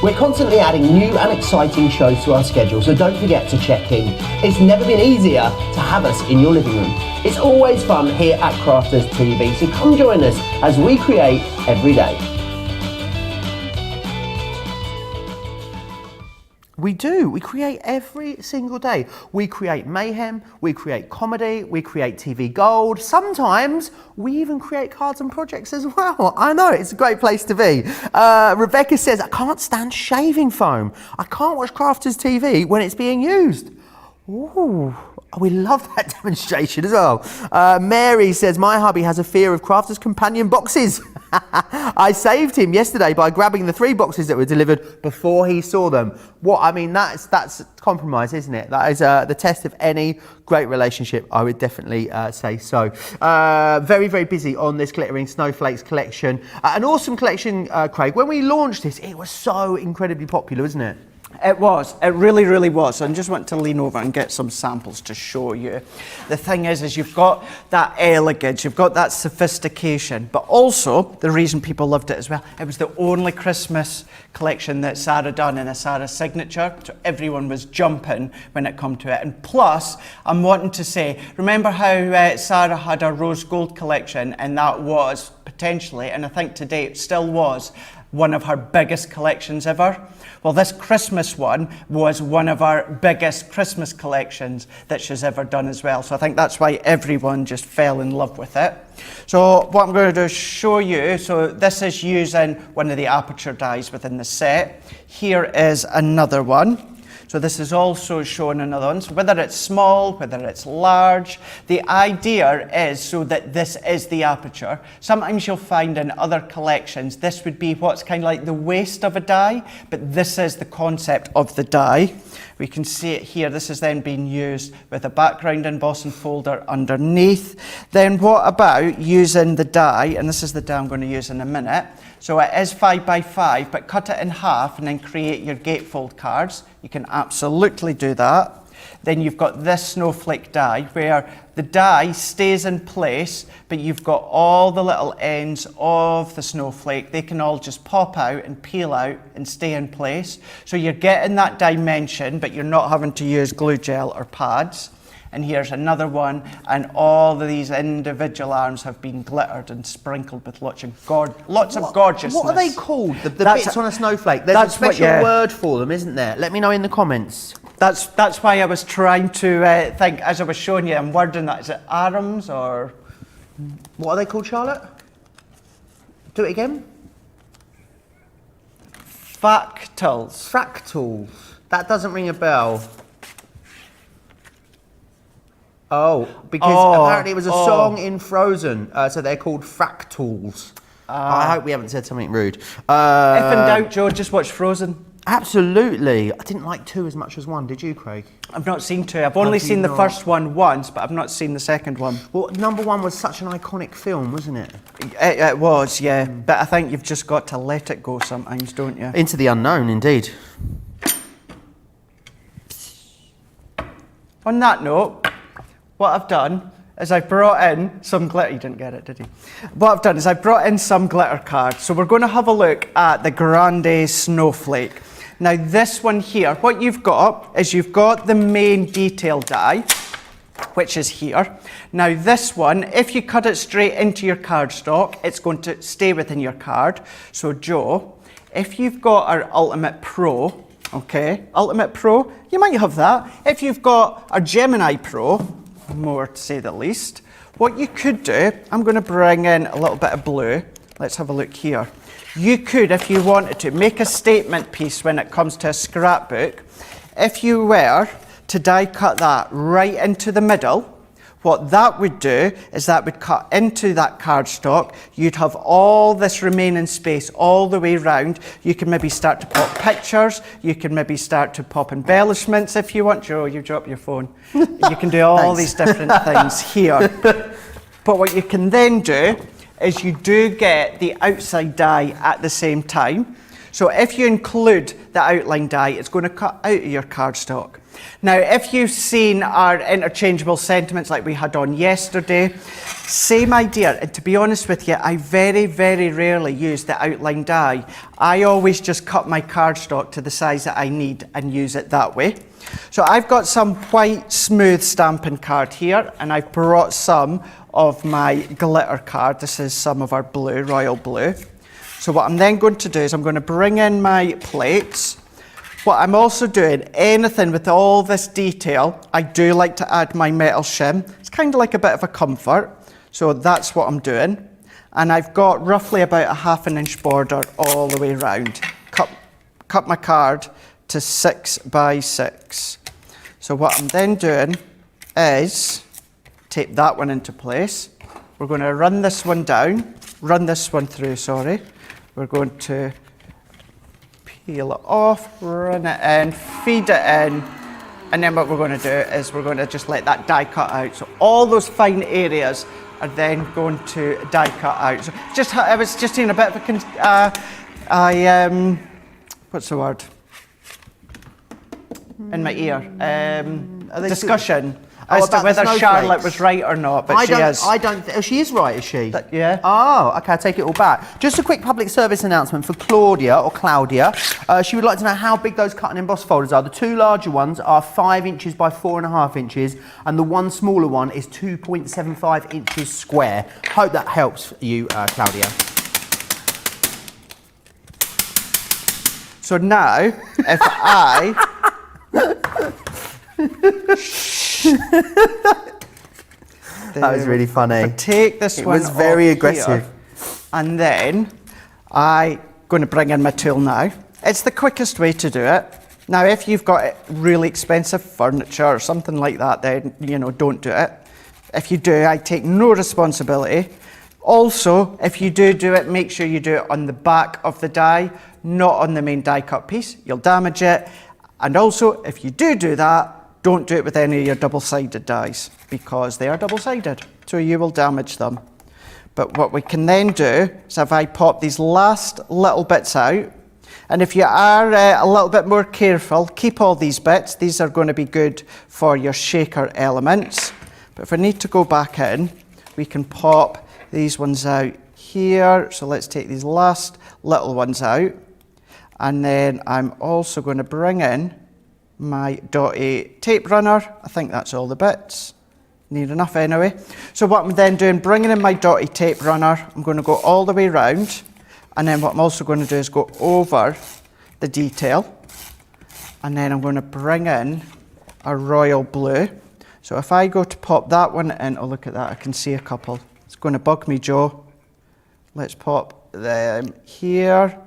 We're constantly adding new and exciting shows to our schedule, so don't forget to check in. It's never been easier to have us in your living room. It's always fun here at Crafters TV, so come join us as we create every day. We do. We create every single day. We create mayhem, we create comedy, we create TV gold. Sometimes we even create cards and projects as well. I know, it's a great place to be. Rebecca says, I can't stand shaving foam. I can't watch Crafters TV when it's being used. Ooh, we love that demonstration as well. Mary says, my hubby has a fear of Crafters Companion boxes. I saved him yesterday by grabbing the 3 boxes that were delivered before he saw them. What I mean, that's compromise, isn't it? That is the test of any great relationship. I would definitely say so. Very, very busy on this Glittering Snowflakes collection. An awesome collection, Craig. When we launched this, it was so incredibly popular, wasn't it? It was. It really, really was. I just want to lean over and get some samples to show you. The thing is you've got that elegance, you've got that sophistication, but also the reason people loved it as well, it was the only Christmas collection that Sarah done in a Sarah signature, so everyone was jumping when it come to it. And plus, I'm wanting to say, remember how Sarah had a rose gold collection and that was potentially, and I think to date still was, one of her biggest collections ever. Well, this Christmas one was one of our biggest Christmas collections that she's ever done as well. So I think that's why everyone just fell in love with it. So what I'm going to do is show you. So this is using one of the aperture dies within the set. Here is another one. So this is also showing another one. So whether it's small, whether it's large, the idea is so that this is the aperture. Sometimes you'll find in other collections, this would be what's kind of like the waist of a die, but this is the concept of the die. We can see it here. This is then being used with a background embossing folder underneath. Then what about using the die, and this is the die I'm going to use in a minute. So it is 5x5, but cut it in half and then create your gatefold cards. You can absolutely do that. Then you've got this snowflake die where the die stays in place, but you've got all the little ends of the snowflake. They can all just pop out and peel out and stay in place. So you're getting that dimension, but you're not having to use glue gel or pads. And here's another one, and all of these individual arms have been glittered and sprinkled with lots of gorgeousness. What are they called? The bits on a snowflake? There's a special word for them, isn't there? Let me know in the comments. That's why I was trying to think, as I was showing you, I'm wording that. Is it arms or... What are they called, Charlotte? Do it again. Fractals. Fractals. That doesn't ring a bell. Oh, because apparently it was a song in Frozen, so they're called fractals. I hope we haven't said something rude. If in doubt, Joe, just watch Frozen. Absolutely. I didn't like 2 as much as 1, did you, Craig? I've not seen 2. I've only seen the first one once, but I've not seen the second one. Well, number 1 was such an iconic film, wasn't it? It was, yeah. But I think you've just got to let it go sometimes, don't you? Into the unknown, indeed. On that note, what I've done is I've brought in some glitter. You didn't get it, did you? What I've done is I've brought in some glitter cards. So we're going to have a look at the Grande Snowflake. Now this one here, what you've got is you've got the main detail die, which is here. Now this one, if you cut it straight into your cardstock, it's going to stay within your card. So Joe, if you've got our Ultimate Pro, okay, Ultimate Pro, you might have that. If you've got our Gemini Pro, more to say the least, what you could do, I'm going to bring in a little bit of blue. Let's have a look here. You could, if you wanted to, make a statement piece when it comes to a scrapbook. If you were to die cut that right into the middle, what that would do is that would cut into that cardstock. You'd have all this remaining space all the way round. You can maybe start to pop pictures. You can maybe start to pop embellishments if you want. Joe, you dropped your phone. You can do all these different things here. But what you can then do is you do get the outside die at the same time. So if you include the outline die, it's going to cut out of your cardstock. Now, if you've seen our interchangeable sentiments like we had on yesterday, same idea. And to be honest with you, I very, very rarely use the outline die. I always just cut my cardstock to the size that I need and use it that way. So I've got some white smooth stamping card here, and I've brought some of my glitter card. This is some of our blue, royal blue. So what I'm then going to do is I'm going to bring in my plates. What I'm also doing, anything with all this detail, I do like to add my metal shim. It's kind of like a bit of a comfort. So that's what I'm doing. And I've got roughly about a ½ inch border all the way around. Cut my card to 6 by 6. So what I'm then doing is tape that one into place. We're going to run this one down, run this one through, sorry. We're going to peel it off, run it in, feed it in, and then what we're going to do is we're going to just let that die cut out. So all those fine areas are then going to die cut out. So I was just doing a bit of a, what's the word? In my ear. Discussion. as to about the whether Charlotte snowflakes. was right or not, but she is. Oh, she is right, is she? Yeah. Oh, okay, I take it all back. Just a quick public service announcement for Claudia, or Claudia. She would like to know how big those cut and emboss folders are. The two larger ones are 5 inches by 4.5 inches, and the one smaller one is 2.75 inches square. Hope that helps you, Claudia. So now, if I... That was really funny. Take this one. It was very off aggressive. here, and then I'm going to bring in my tool now. It's the quickest way to do it. Now, if you've got really expensive furniture or something like that, then, you know, don't do it. If you do, I take no responsibility. Also, if you do it, make sure you do it on the back of the die, not on the main die cut piece. You'll damage it. And also, if you do that, don't do it with any of your double-sided dies, because they are double-sided, so you will damage them. But what we can then do is, if I pop these last little bits out, and if you are a little bit more careful, keep all these bits. These are going to be good for your shaker elements. But if I need to go back in, we can pop these ones out here. So let's take these last little ones out. And then I'm also going to bring in my dotty tape runner. I think that's all the bits. Need enough anyway. So what I'm then doing, bringing in my dotty tape runner, I'm going to go all the way round. And then what I'm also going to do is go over the detail. And then I'm going to bring in a royal blue. So if I go to pop that one in, oh look at that, I can see a couple. It's going to bug me, Joe. Let's pop them here.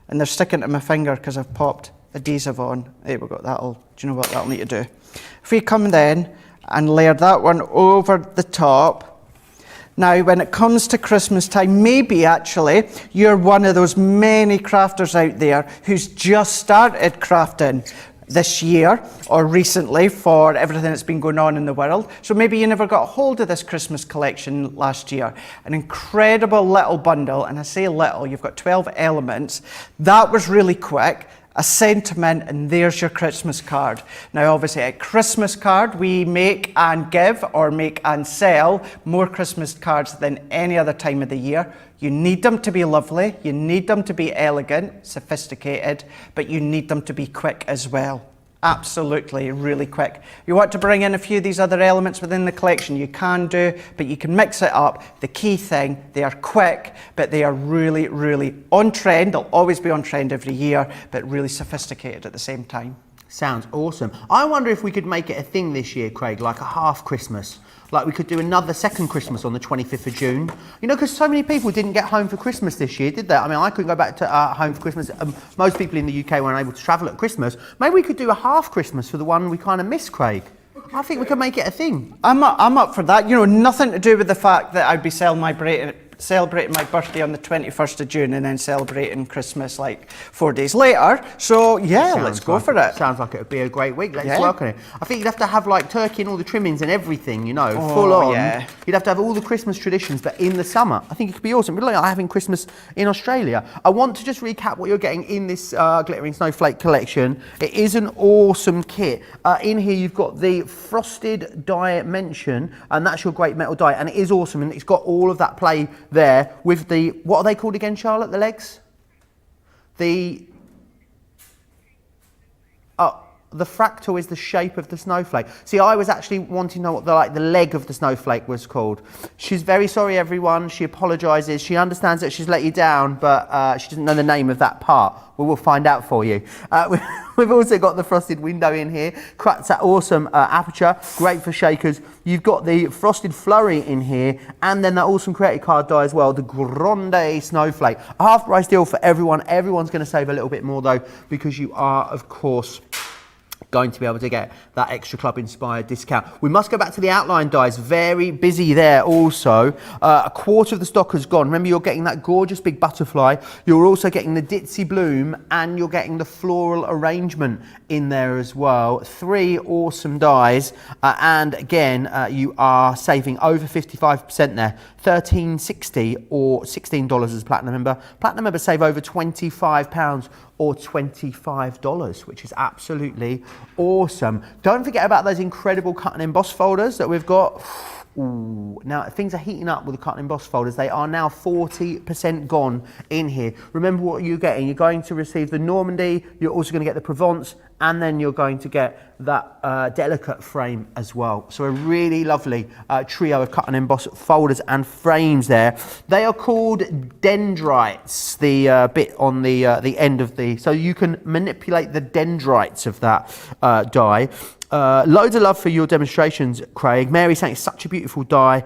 And they're sticking to my finger because I've popped adhesive on. There we go, do you know what that'll need to do? If we come then and layer that one over the top. Now, when it comes to Christmas time, maybe actually you're one of those many crafters out there who's just started crafting this year or recently for everything that's been going on in the world. So maybe you never got a hold of this Christmas collection last year. An incredible little bundle, and I say little, you've got 12 elements. That was really quick. A sentiment, and there's your Christmas card. Now, obviously, a Christmas card, we make and give or make and sell more Christmas cards than any other time of the year. You need them to be lovely, you need them to be elegant, sophisticated, but you need them to be quick as well. Absolutely, really quick. You want to bring in a few of these other elements within the collection, you can do, but you can mix it up. The key thing, they are quick, but they are really, really on trend. They'll always be on trend every year, but really sophisticated at the same time. Sounds awesome. I wonder if we could make it a thing this year, Craig, like a half Christmas. Like we could do another second Christmas on the 25th of June. You know, because so many people didn't get home for Christmas this year, did they? I mean, I couldn't go back to home for Christmas. Most people in the UK weren't able to travel at Christmas. Maybe we could do a half Christmas for the one we kind of missed, Craig. I think we could make it a thing. I'm up for that. You know, nothing to do with the fact that I'd be celebrating my birthday on the 21st of June and then celebrating Christmas like 4 days later. So yeah, let's go for it. Sounds like it would be a great week. Let's work on it. I think you'd have to have like turkey and all the trimmings and everything, you know, full on. Yeah. You'd have to have all the Christmas traditions, but in the summer. I think it could be awesome. We'd like having Christmas in Australia. I want to just recap what you're getting in this Glittering Snowflake collection. It is an awesome kit. In here you've got the frosted dimension, and that's your great metal die, and it is awesome, and it's got all of that play there with the, what are they called again, Charlotte, the legs? The fractal is the shape of the snowflake. See, I was actually wanting to know what the leg of the snowflake was called. She's very sorry, everyone. She apologises. She understands that she's let you down, but she doesn't know the name of that part. We will find out for you. We've also got the frosted window in here. That's that awesome aperture, great for shakers. You've got the frosted flurry in here, and then that awesome creative card die as well, the Grande Snowflake. A half price deal for everyone. Everyone's going to save a little bit more though, because you are, of course, going to be able to get that extra club inspired discount. We must go back to the outline dies. Very busy there also. A quarter of the stock has gone. Remember, you're getting that gorgeous big butterfly. You're also getting the ditzy bloom, and you're getting the floral arrangement in there as well. 3 awesome dies, and again you are saving over 55% there. $13.60 or $16 as a platinum member. Platinum members save over £25 or $25, which is absolutely awesome. Don't forget about those incredible cut and emboss folders that we've got. Ooh. Now, things are heating up with the cut and emboss folders. They are now 40% gone in here. Remember what you're getting. You're going to receive the Normandy, you're also going to get the Provence, and then you're going to get that delicate frame as well. So a really lovely trio of cut and emboss folders and frames there. They are called dendrites, the bit on the end of the, so you can manipulate the dendrites of that die. Loads of love for your demonstrations, Craig. Mary saying it's such a beautiful die.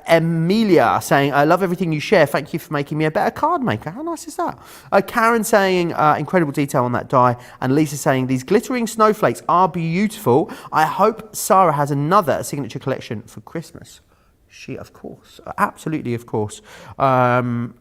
Emilia saying, I love everything you share. Thank you for making me a better card maker. How nice is that? Karen saying, incredible detail on that die. And Lisa saying, these glittering snowflakes are beautiful. I hope Sarah has another signature collection for Christmas. She, of course, absolutely, of course. Karen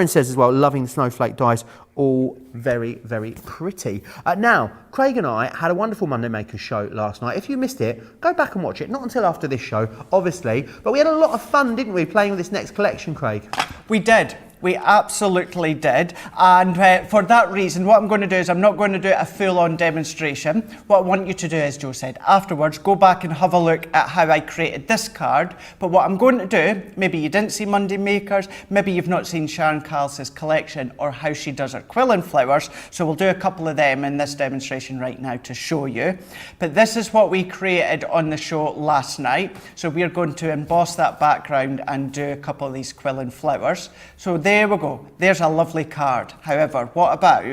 says as well, loving the snowflake dies, all very, very pretty. Now, Craig and I had a wonderful Monday Makers show last night. If you missed it, go back and watch it. Not until after this show, obviously, but we had a lot of fun, didn't we, playing with this next collection, Craig? We did. We absolutely did. And for that reason, what I'm going to do is I'm not going to do a full-on demonstration. What I want you to do, as Joe said, afterwards, go back and have a look at how I created this card. But what I'm going to do, maybe you didn't see Monday Makers, maybe you've not seen Sharon Callis's collection or how she does her quilling flowers. So we'll do a couple of them in this demonstration right now to show you. But this is what we created on the show last night. So we're going to emboss that background and do a couple of these quilling flowers. So there we go. There's a lovely card. However, what about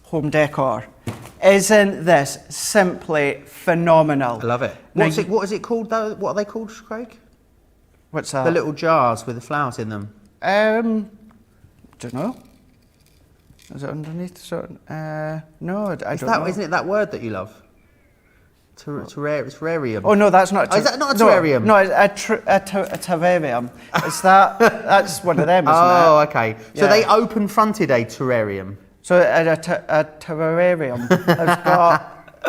home decor? Isn't this simply phenomenal? I love it. Now, What is it called though? What are they called, Craig? What's that? The little jars with the flowers in them. Don't know. Is it underneath? No, I don't know. Isn't it that word that you love? Terrarium. Oh no, that's not. Is that not a terrarium? No, it's a terrarium. It's that. That's one of them, isn't it? Oh, okay. So Yeah. they open-fronted a terrarium. So a terrarium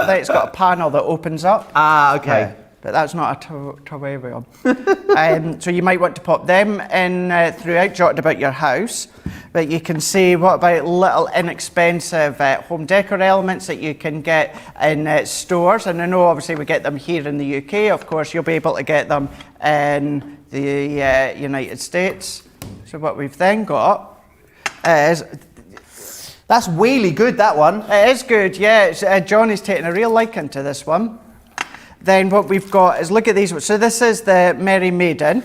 it's got a panel that opens up. Ah, okay. Yeah, but that's not a terrarium. So you might want to pop them in throughout, jotted about your house. But you can see what about little inexpensive home decor elements that you can get in stores. And I know obviously we get them here in the UK. Of course, you'll be able to get them in the United States. So what we've then got is... That's really good, that one. It is good, yeah. Johnny's taking a real liking to this one. Then what we've got is, look at these. So this is the Merry Maiden.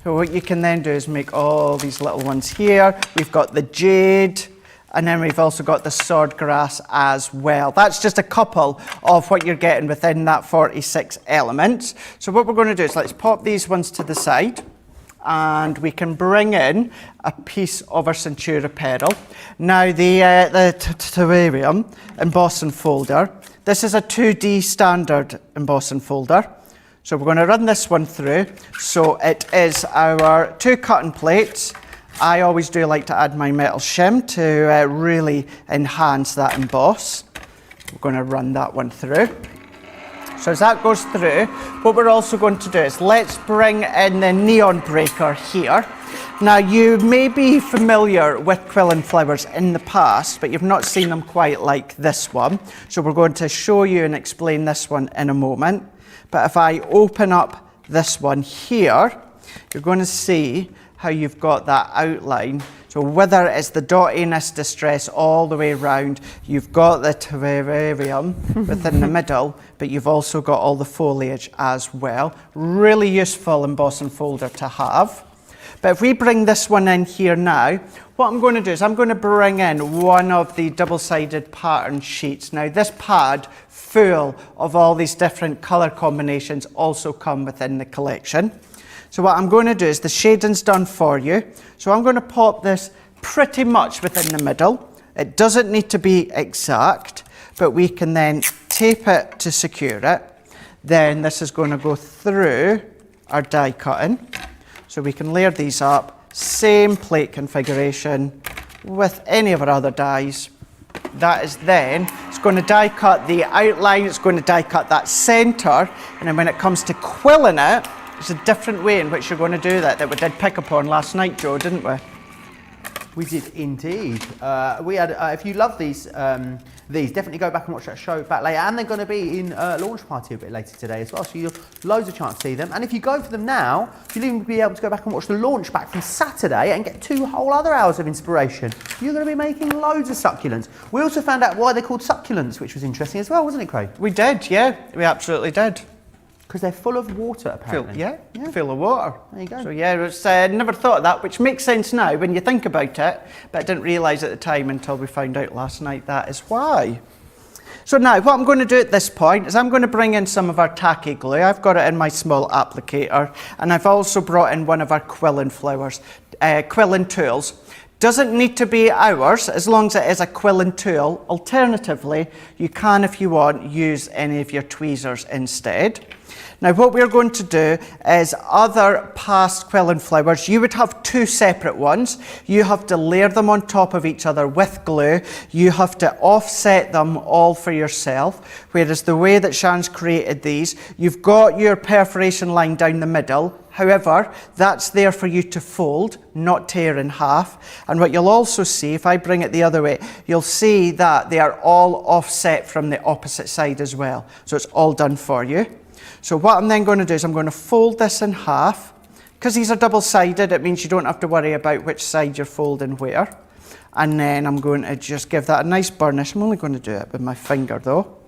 So what you can then do is make all these little ones here. We've got the jade, and then we've also got the swordgrass as well. That's just a couple of what you're getting within that 46 elements. So what we're going to do is let's pop these ones to the side, and we can bring in a piece of our Centura Pearl. Now the Terrarium embossing folder, this is a 2D standard embossing folder. So we're going to run this one through. So it is our 2 cutting plates. I always do like to add my metal shim to really enhance that emboss. We're going to run that one through. So as that goes through, what we're also going to do is let's bring in the neon breaker here. Now you may be familiar with quilling flowers in the past, but you've not seen them quite like this one. So we're going to show you and explain this one in a moment. But if I open up this one here, you're going to see how you've got that outline. So whether it's the dottiness distress all the way around, you've got the terrarium within the middle, but you've also got all the foliage as well. Really useful embossing folder to have. But if we bring this one in here now, what I'm going to do is I'm going to bring in one of the double-sided pattern sheets. Now this pad full of all these different colour combinations also come within the collection. So what I'm going to do is the shading's done for you. So I'm going to pop this pretty much within the middle. It doesn't need to be exact, but we can then tape it to secure it. Then this is going to go through our die cutting. So we can layer these up, same plate configuration with any of our other dies. That is then, it's going to die cut the outline, it's going to die cut that centre, and then when it comes to quilling it, it's a different way in which you're going to do that we did pick up on last night, Joe, didn't we? We did indeed. We had. If you love these definitely go back and watch that show back later. And they're going to be in launch party a bit later today as well. So you'll loads of chance to see them. And if you go for them now, you'll even be able to go back and watch the launch back from Saturday and get 2 whole other hours of inspiration. You're going to be making loads of succulents. We also found out why they're called succulents, which was interesting as well, wasn't it, Craig? We did, yeah. We absolutely did. Because they're full of water, apparently. Full of water. There you go. So yeah, it's never thought of that, which makes sense now when you think about it, but I didn't realise at the time until we found out last night that is why. So now, what I'm going to do at this point is I'm going to bring in some of our tacky glue. I've got it in my small applicator, and I've also brought in one of our quilling flowers, quilling tools. Doesn't need to be ours, as long as it is a quilling tool. Alternatively, you can, if you want, use any of your tweezers instead. Now what we're going to do is other past quilling flowers, you would have 2 separate ones. You have to layer them on top of each other with glue. You have to offset them all for yourself. Whereas the way that Shan's created these, you've got your perforation line down the middle. However, that's there for you to fold, not tear in half. And what you'll also see, if I bring it the other way, you'll see that they are all offset from the opposite side as well. So it's all done for you. So what I'm then going to do is I'm going to fold this in half. Because these are double-sided, it means you don't have to worry about which side you're folding where. And then I'm going to just give that a nice burnish. I'm only going to do it with my finger though.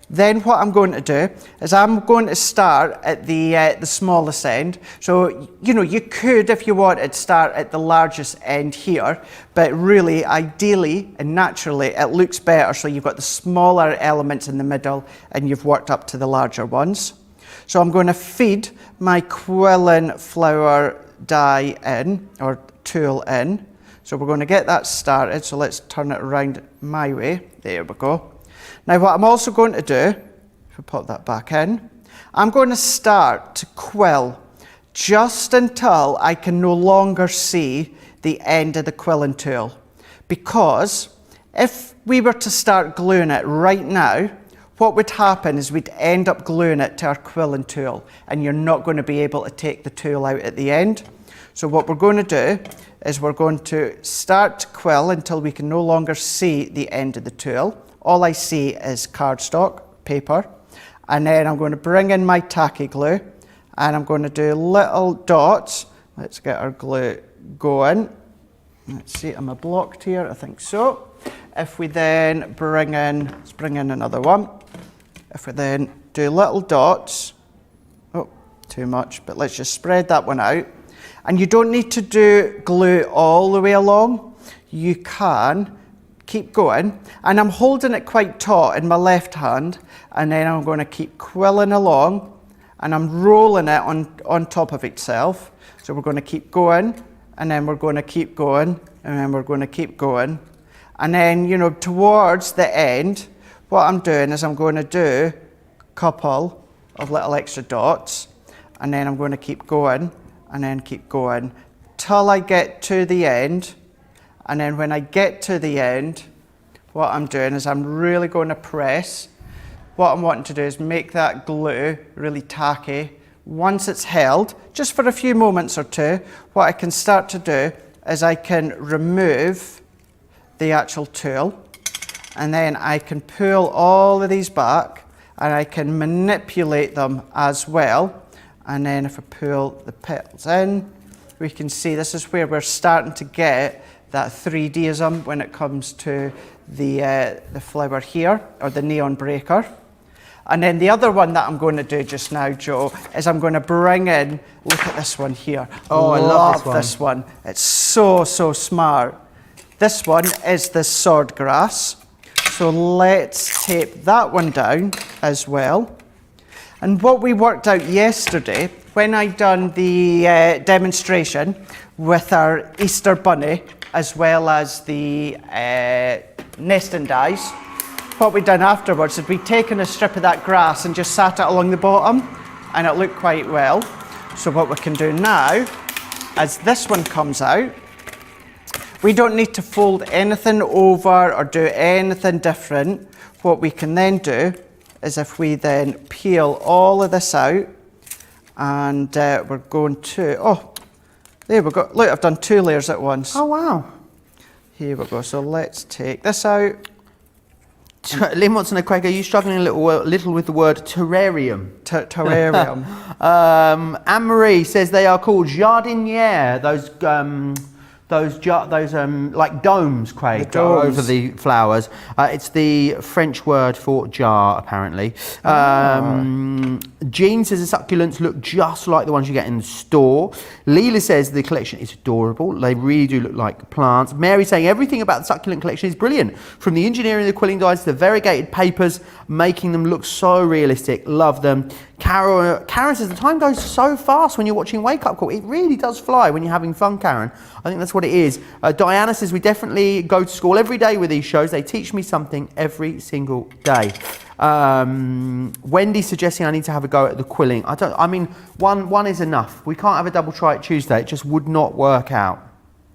Then what I'm going to do is I'm going to start at the smallest end. So, you know, you could, if you wanted, start at the largest end here, but really, ideally and naturally, it looks better. So you've got the smaller elements in the middle and you've worked up to the larger ones. So I'm going to feed my quilling flower die in, or tool in. So we're going to get that started. So let's turn it around my way. There we go. Now what I'm also going to do, if we pop that back in, I'm going to start to quill just until I can no longer see the end of the quilling tool. Because if we were to start gluing it right now, what would happen is we'd end up gluing it to our quilling tool, and you're not going to be able to take the tool out at the end. So what we're going to do is we're going to start to quill until we can no longer see the end of the tool. All I see is cardstock, paper, and then I'm going to bring in my tacky glue and I'm going to do little dots. Let's get our glue going. Let's see, am I blocked here? I think so. If we then bring in, let's bring in another one. If we then do little dots, oh, too much, but let's just spread that one out. And you don't need to do glue all the way along. You can keep going, and I'm holding it quite taut in my left hand, and then I'm going to keep quilling along, and I'm rolling it on top of itself. So we're going to keep going, and then we're going to keep going, and then we're going to keep going. And then, you know, towards the end, what I'm doing is I'm going to do a couple of little extra dots, and then I'm going to keep going, and then keep going, till I get to the end. And then when I get to the end, what I'm doing is I'm really going to press. What I'm wanting to do is make that glue really tacky. Once it's held, just for a few moments or two, what I can start to do is I can remove the actual tool, and then I can pull all of these back, and I can manipulate them as well. And then if I pull the petals in, we can see this is where we're starting to get that 3Dism when it comes to the flower here, or the neon breaker. And then the other one that I'm going to do just now, Joe, is I'm going to bring in, look at this one here. Oh, I love this one. It's so, so smart. This one is the swordgrass. So let's tape that one down as well. And what we worked out yesterday, when I done the demonstration with our Easter bunny, as well as the nesting dies, what we'd done afterwards is we'd taken a strip of that grass and just sat it along the bottom, and it looked quite well. So what we can do now, as this one comes out, we don't need to fold anything over or do anything different. What we can then do is if we then peel all of this out, and we're going to, oh, there we go. Look, I've done 2 layers at once. Oh, wow. Here we go. So let's take this out. Lynn wants to know, Craig, are you struggling a little with the word terrarium? Terrarium. Anne-Marie says they are called jardiniere, those like domes, Craig, The domes. over the flowers. It's the French word for jar, apparently. Jean says the succulents look just like the ones you get in the store. Leela says the collection is adorable. They really do look like plants. Mary saying everything about the succulent collection is brilliant. From the engineering of the quilling dies to the variegated papers, making them look so realistic. Love them. Karen says the time goes so fast when you're watching Wake Up Call. It really does fly when you're having fun, Karen. I think that's what it is. Diana says we definitely go to school every day with these shows. They teach me something every single day. Wendy's suggesting I need to have a go at the quilling. I mean, one is enough. We can't have a double try it Tuesday. It just would not work out.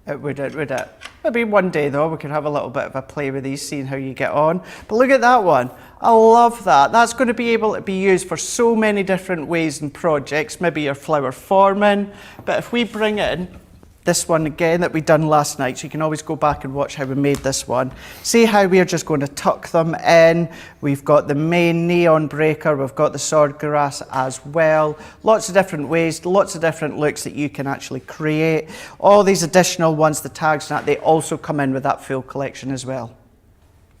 It would it? Maybe one day though, we could have a little bit of a play with these, seeing how you get on. But look at that one. I love that. That's going to be able to be used for so many different ways and projects. Maybe your flower forming. But if we bring in this one again that we done last night, so you can always go back and watch how we made this one. See how we're just going to tuck them in. We've got the main neon breaker, we've got the swordgrass as well. Lots of different ways, lots of different looks that you can actually create. All these additional ones, the tags and that, they also come in with that full collection as well.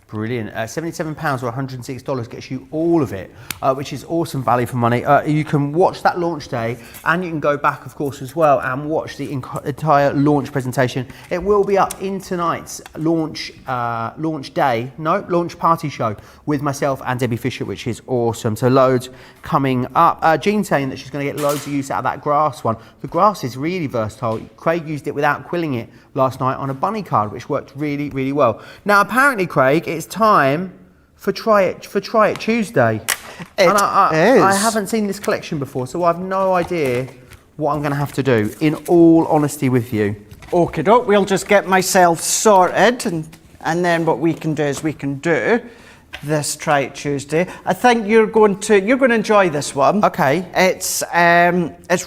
Brilliant. £77 or $106 gets you all of it, which is awesome value for money. You can watch that launch day, and you can go back, of course, as well, and watch the entire launch presentation. It will be up in tonight's launch party show with myself and Debbie Fisher, which is awesome. So loads coming up. Jean saying that she's going to get loads of use out of that grass one. The grass is really versatile. Craig used it without quilling it last night on a bunny card, which worked really, really well. Now, apparently, Craig, it's time for Try It Tuesday. I haven't seen this collection before, so I've no idea what I'm going to have to do, in all honesty with you. Okie doke, we'll just get myself sorted, and then what we can do is we can do this Try It Tuesday. I think you're going to enjoy this one. Okay. It's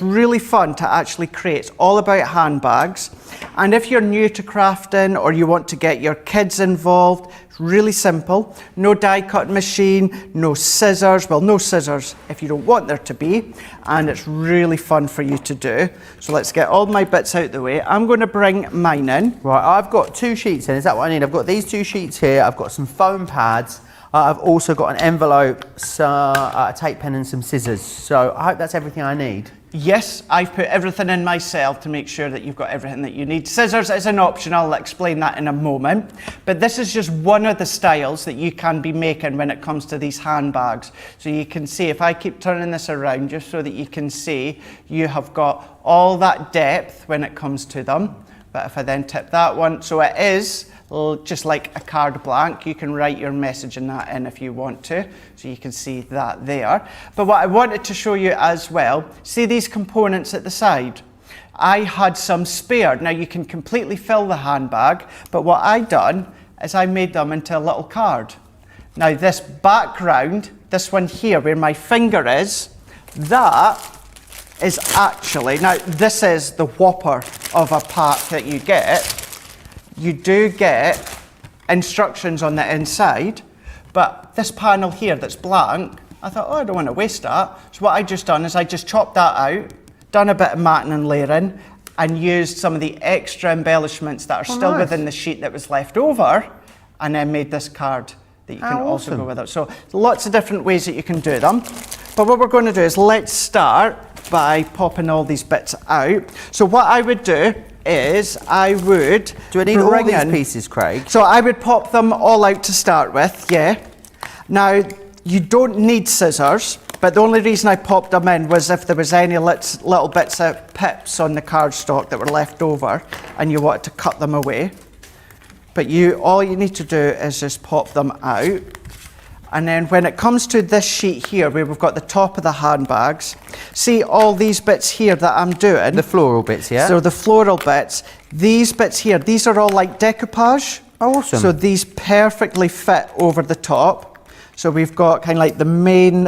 really fun to actually create. It's all about handbags. And if you're new to crafting or you want to get your kids involved, it's really simple. No die cutting machine, no scissors. Well, no scissors if you don't want there to be. And it's really fun for you to do. So let's get all my bits out the way. I'm going to bring mine in. Right, I've got 2 sheets in. Is that what I need? I've got these 2 sheets here. I've got some foam pads. I've also got an envelope, a tape pen and some scissors. So I hope that's everything I need. Yes, I've put everything in myself to make sure that you've got everything that you need. Scissors is an option, I'll explain that in a moment. But this is just one of the styles that you can be making when it comes to these handbags. So you can see, if I keep turning this around just so that you can see, you have got all that depth when it comes to them. But if I then tip that one, so it is just like a card blank. You can write your message in that in if you want to, so you can see that there. But what I wanted to show you as well, see these components at the side? I had some spared. Now you can completely fill the handbag, but what I done is I made them into a little card. Now this background, this one here where my finger is, that is actually, now this is the whopper of a pack that you get. You do get instructions on the inside, but this panel here that's blank, I thought, oh, I don't want to waste that. So what I just done is I just chopped that out, done a bit of matting and layering, and used some of the extra embellishments that are still within the sheet that was left over, and then made this card that you can also go with it. So lots of different ways that you can do them. But what we're going to do is let's start by popping all these bits out. So what I would do is I would... Do I need all these pieces, Craig? So I would pop them all out to start with, yeah. Now, you don't need scissors, but the only reason I popped them in was if there was any little bits of pips on the cardstock that were left over and you wanted to cut them away. But all you need to do is just pop them out. And then when it comes to this sheet here, where we've got the top of the handbags, see all these bits here that I'm doing? The floral bits, yeah? So the floral bits, these bits here, these are all like decoupage. Awesome. So these perfectly fit over the top. So we've got kind of like the main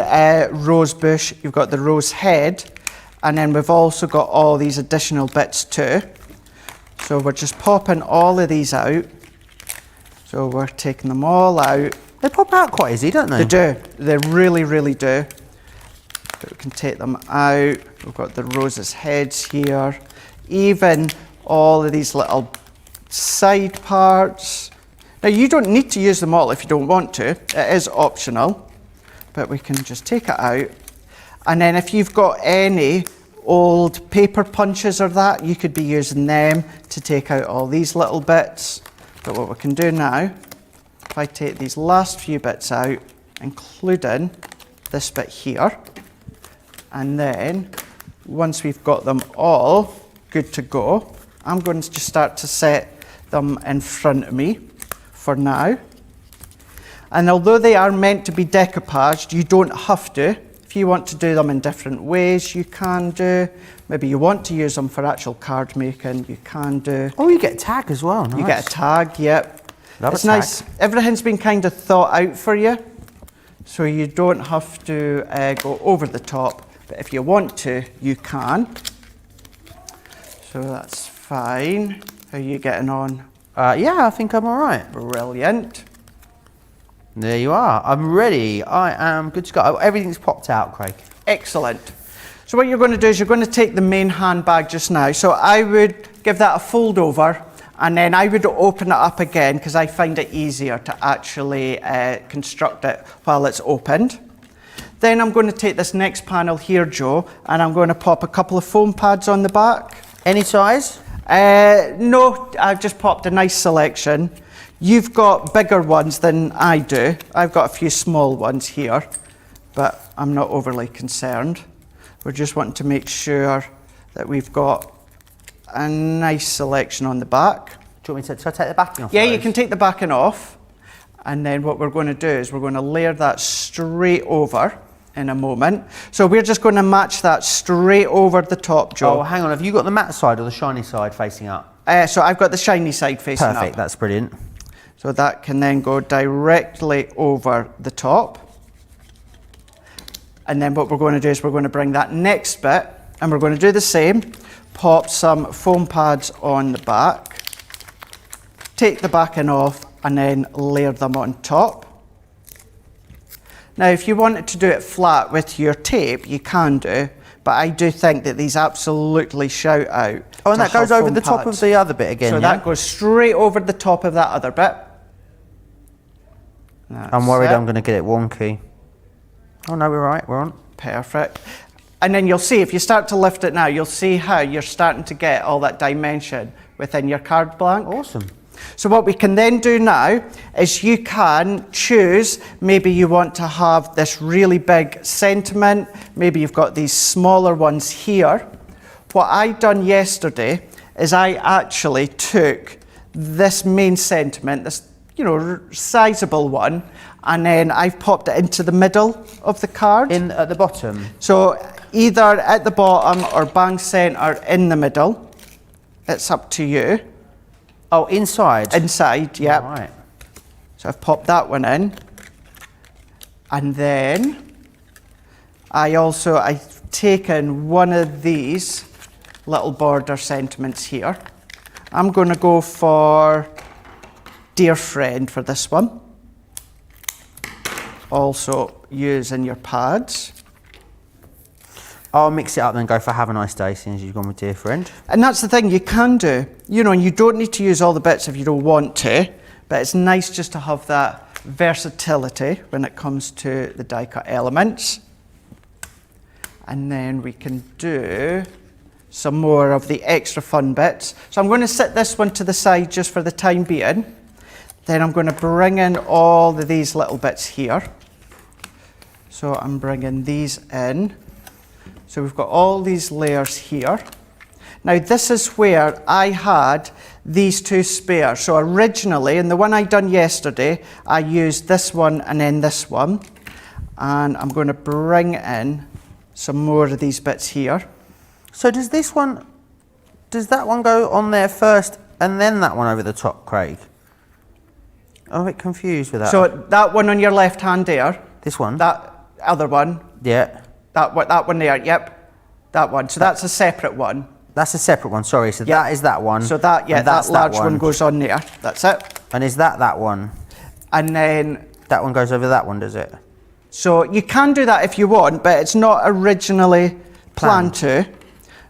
rose bush, you've got the rose head, and then we've also got all these additional bits too. So we're just popping all of these out. So we're taking them all out. They pop out quite easy, don't they? They do. They really, really do. But we can take them out. We've got the roses heads here. Even all of these little side parts. Now you don't need to use them all if you don't want to. It is optional. But we can just take it out. And then if you've got any old paper punches or that, you could be using them to take out all these little bits. But what we can do now, if I take these last few bits out, including this bit here, and then once we've got them all good to go, I'm going to just start to set them in front of me for now. And although they are meant to be decoupaged, you don't have to. If you want to do them in different ways, you can do. Maybe you want to use them for actual card making, you can do. Oh, you get a tag as well. Nice. You get a tag, yep. Love it's a tag. nice. Everything's been kind of thought out for you, so you don't have to go over the top. But if you want to, you can. So that's fine. How are you getting on? Yeah, I think I'm all right. Brilliant. There you are. I'm ready. I am good to go. Oh, everything's popped out, Craig. Excellent. So what you're going to do is you're going to take the main handbag just now. So I would give that a fold over, and then I would open it up again because I find it easier to actually construct it while it's opened. Then I'm going to take this next panel here, Joe, and I'm going to pop a couple of foam pads on the back. Any size? No, I've just popped a nice selection. You've got bigger ones than I do. I've got a few small ones here, but I'm not overly concerned. We're just wanting to make sure that we've got a nice selection on the back. Do you want me to take the backing off? Yeah, you can take the backing off. And then what we're going to do is we're going to layer that straight over in a moment. So we're just going to match that straight over the top, Joe. Oh, hang on. Have you got the matte side or the shiny side facing up? So I've got the shiny side facing up. Perfect. That's brilliant. So that can then go directly over the top. And then what we're going to do is we're going to bring that next bit and we're going to do the same. Pop some foam pads on the back, take the backing off and then layer them on top. Now if you wanted to do it flat with your tape, you can do, but I do think that these absolutely shout out. Oh, and that goes over the top of the other bit again, so yeah? that goes straight over the top of that other bit. I'm worried I'm going to get it wonky. Oh no, we're right, we're on. Perfect. And then you'll see, if you start to lift it now, you'll see how you're starting to get all that dimension within your card blank. Awesome. So what we can then do now is you can choose, maybe you want to have this really big sentiment, maybe you've got these smaller ones here. What I done yesterday is I actually took this main sentiment, this sizable one, and then I've popped it into the middle of the card. At the bottom? So either at the bottom or bang centre in the middle. It's up to you. Oh, inside? Inside, yeah. All right. So I've popped that one in. And then I've taken one of these little border sentiments here. I'm going to go for Dear Friend for this one. Also using your pads. I'll mix it up and go for Have a Nice Day, since you've gone with Dear Friend. And that's the thing, you can do. And you don't need to use all the bits if you don't want to, but it's nice just to have that versatility when it comes to the die cut elements. And then we can do some more of the extra fun bits. So I'm going to set this one to the side just for the time being. Then I'm going to bring in all of these little bits here. So I'm bringing these in. So we've got all these layers here. Now this is where I had these two spares. So originally, in the one I done yesterday, I used this one and then this one. And I'm going to bring in some more of these bits here. So does that one go on there first and then that one over the top, Craig? I'm a bit confused with that. So that one on your left hand there. This one? That other one. Yeah. That one there, yep. That one. So that's a separate one. That's a separate one, sorry. So that is that one. So that large one goes on there. That's it. And is that one? And then... That one goes over that one, does it? So you can do that if you want, but it's not originally planned to.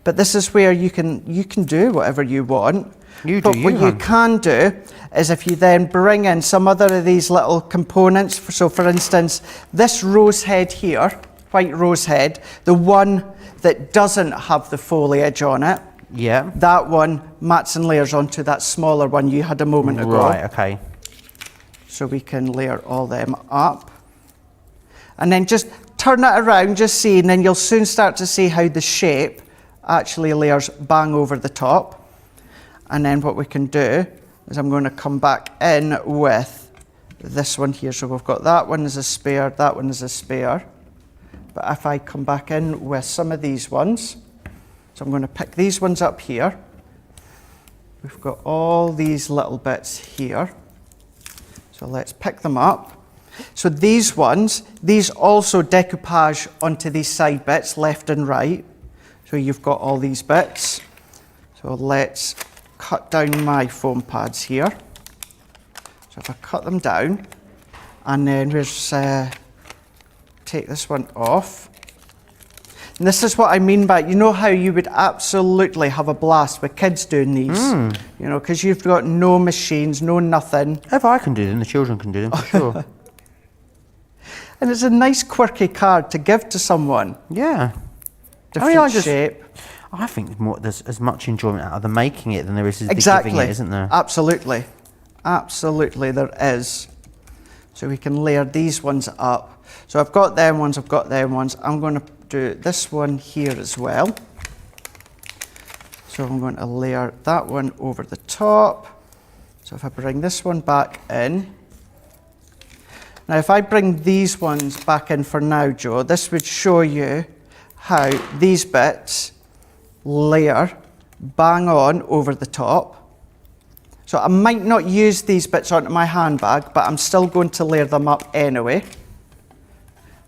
But this is where you can do whatever you want. But what you can do is if you then bring in some other of these little components. So for instance, this rose head here, white rose head, the one that doesn't have the foliage on it, yeah, that one mats and layers onto that smaller one you had a moment ago. Right, okay. So we can layer all them up. And then just turn it around, just see, and then you'll soon start to see how the shape actually layers bang over the top. And then what we can do is I'm going to come back in with this one here. So we've got that one as a spare, that one as a spare. But if I come back in with some of these ones, so I'm going to pick these ones up here. We've got all these little bits here. So let's pick them up. So these ones, these also decoupage onto these side bits, left and right. So you've got all these bits. So let's cut down my foam pads here. So if I cut them down, and then take this one off. And this is what I mean by, you know how you would absolutely have a blast with kids doing these, you know, because you've got no machines, no nothing. If I can do them, the children can do them for sure. And it's a nice quirky card to give to someone. Yeah. Different shape. I think there's as much enjoyment out of the making it than there is the giving it, isn't there? Absolutely. Absolutely there is. So we can layer these ones up. So I've got them ones, I've got them ones. I'm going to do this one here as well. So I'm going to layer that one over the top. So if I bring this one back in. Now if I bring these ones back in for now, Joe, this would show you how these bits layer bang on over the top. So I might not use these bits onto my handbag, but I'm still going to layer them up anyway.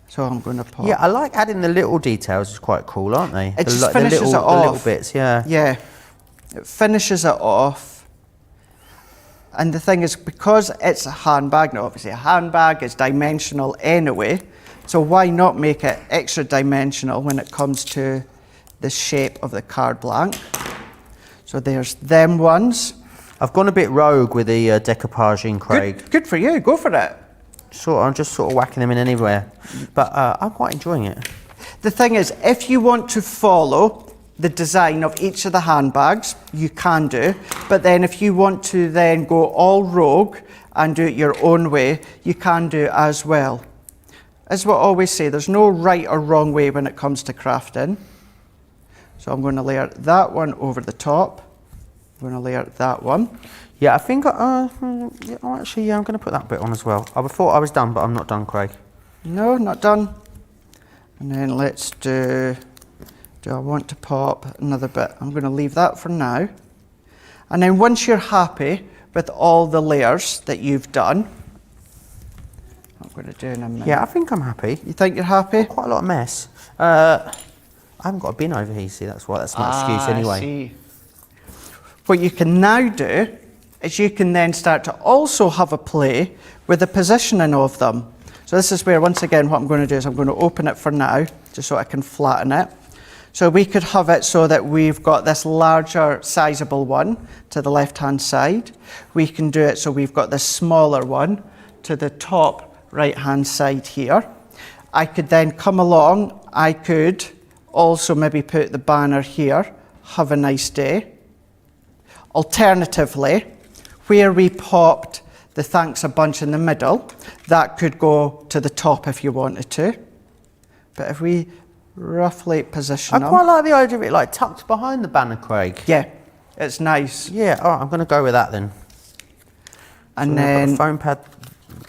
So I'm going to pop. Yeah, I like adding the little details. It's quite cool, aren't they? It just finishes it off. The little bits, yeah. Yeah, it finishes it off. And the thing is, because it's a handbag, now obviously a handbag is dimensional anyway, so why not make it extra dimensional when it comes to the shape of the card blank? So there's them ones. I've gone a bit rogue with the decoupaging, Craig. Good for you, go for it. I'm just sort of whacking them in anywhere, but I'm quite enjoying it. The thing is, if you want to follow the design of each of the handbags, you can do, but then if you want to then go all rogue and do it your own way, you can do as well. As what I always say, there's no right or wrong way when it comes to crafting. So I'm going to layer that one over the top. I'm going to layer that one. Yeah, I think, actually, I'm going to put that bit on as well. I thought I was done, but I'm not done, Craig. No, not done. And then let's do I want to pop another bit? I'm going to leave that for now. And then once you're happy with all the layers that you've done, I'm going to do in a minute. Yeah, I think I'm happy. You think you're happy? Quite a lot of mess. I haven't got a bin over here, you see, that's why, that's my excuse anyway. I see. What you can now do is you can then start to also have a play with the positioning of them. So this is where, once again, what I'm going to do is I'm going to open it for now, just so I can flatten it. So we could have it so that we've got this larger, sizable one to the left-hand side. We can do it so we've got this smaller one to the top right-hand side here. I could then come along, I could also maybe put the banner here, have a nice day. Alternatively, where we popped the thanks a bunch in the middle, that could go to the top if you wanted to. But if we roughly position them. I quite like the idea of it like tucked behind the banner, Craig. Yeah, it's nice. Yeah, all right, I'm going to go with that then. And so then a foam pad.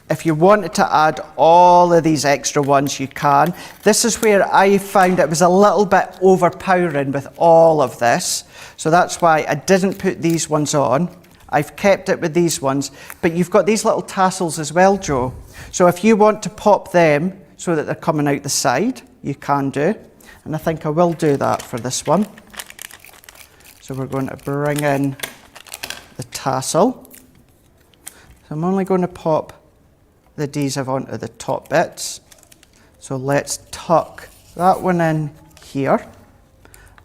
If you wanted to add all of these extra ones, you can. This is where I found it was a little bit overpowering with all of this. So that's why I didn't put these ones on. I've kept it with these ones. But you've got these little tassels as well, Joe. So if you want to pop them so that they're coming out the side, you can do. And I think I will do that for this one. So we're going to bring in the tassel. So I'm only going to pop the adhesive onto the top bits. So let's tuck that one in here.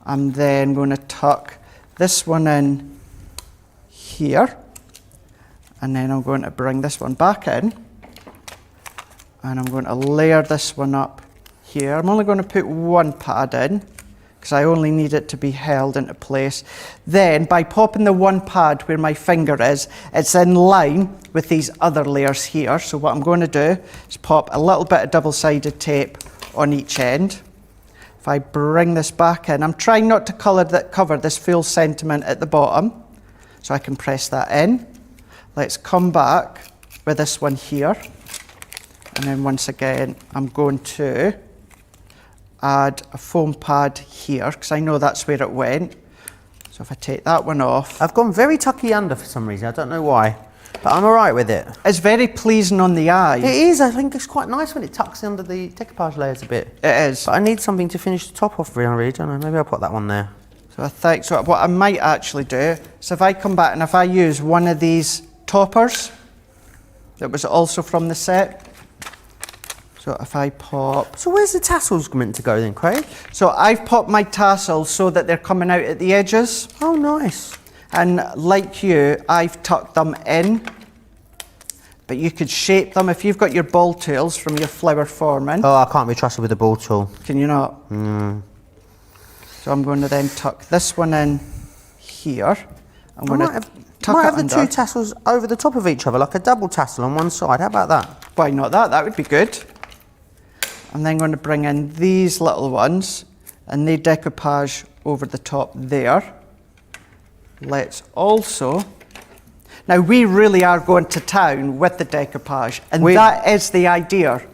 I'm then going to tuck this one in here. And then I'm going to bring this one back in. And I'm going to layer this one up here. I'm only going to put one pad in because I only need it to be held into place. Then by popping the one pad where my finger is, it's in line with these other layers here. So what I'm going to do is pop a little bit of double-sided tape on each end. If I bring this back in, I'm trying not to cover this full sentiment at the bottom, so I can press that in. Let's come back with this one here. And then once again, I'm going to add a foam pad here, because I know that's where it went. So if I take that one off. I've gone very tucky under for some reason, I don't know why, but I'm all right with it. It's very pleasing on the eye. It is, I think it's quite nice when it tucks under the decoupage layers a bit. It is. But I need something to finish the top off, really, don't I? Maybe I'll put that one there. So I think, so what I might actually do is if I come back and if I use one of these toppers that was also from the set. So if I pop... So where's the tassels meant to go then, Craig? So I've popped my tassels so that they're coming out at the edges. Oh, nice. And like you, I've tucked them in. But you could shape them if you've got your ball tools from your flower forming. Oh, I can't be trusted with a ball tool. Can you not? Mm. So I'm going to then tuck this one in here. I'm going to tuck might it have the under. two tassels over the top of each other, like a double tassel on one side. How about that? Why not that? That would be good. I'm then going to bring in these little ones and they decoupage over the top there. Let's also... Now we really are going to town with the decoupage and that is the idea.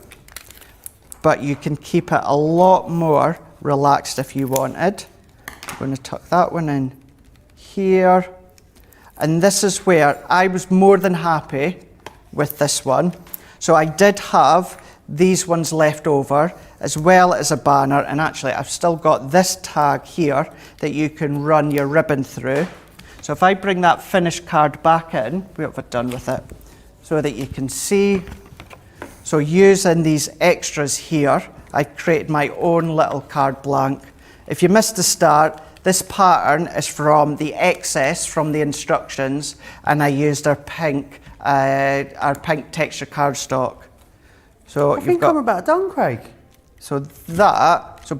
But you can keep it a lot more relaxed if you wanted. I'm going to tuck that one in here. And this is where I was more than happy with this one. So I did have these ones left over as well as a banner, and actually I've still got this tag here that you can run your ribbon through. So if I bring that finished card back in, what have I done with it? So that you can see. So using these extras here, I created my own little card blank. If you missed the start, this pattern is from the excess from the instructions, and I used our pink texture cardstock. So I think I'm about done, Craig. So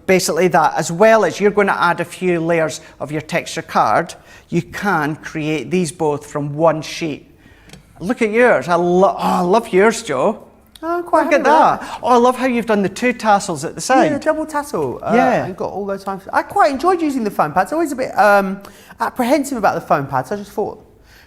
basically that, as well as you're going to add a few layers of your texture card, you can create these both from one sheet. Look at yours. I love yours, Joe. Oh, quite Look at that. Oh, I love how you've done the two tassels at the side. Yeah, the double tassel. Yeah. And got all those times. I quite enjoyed using the foam pads. I was a bit apprehensive about the foam pads. I just thought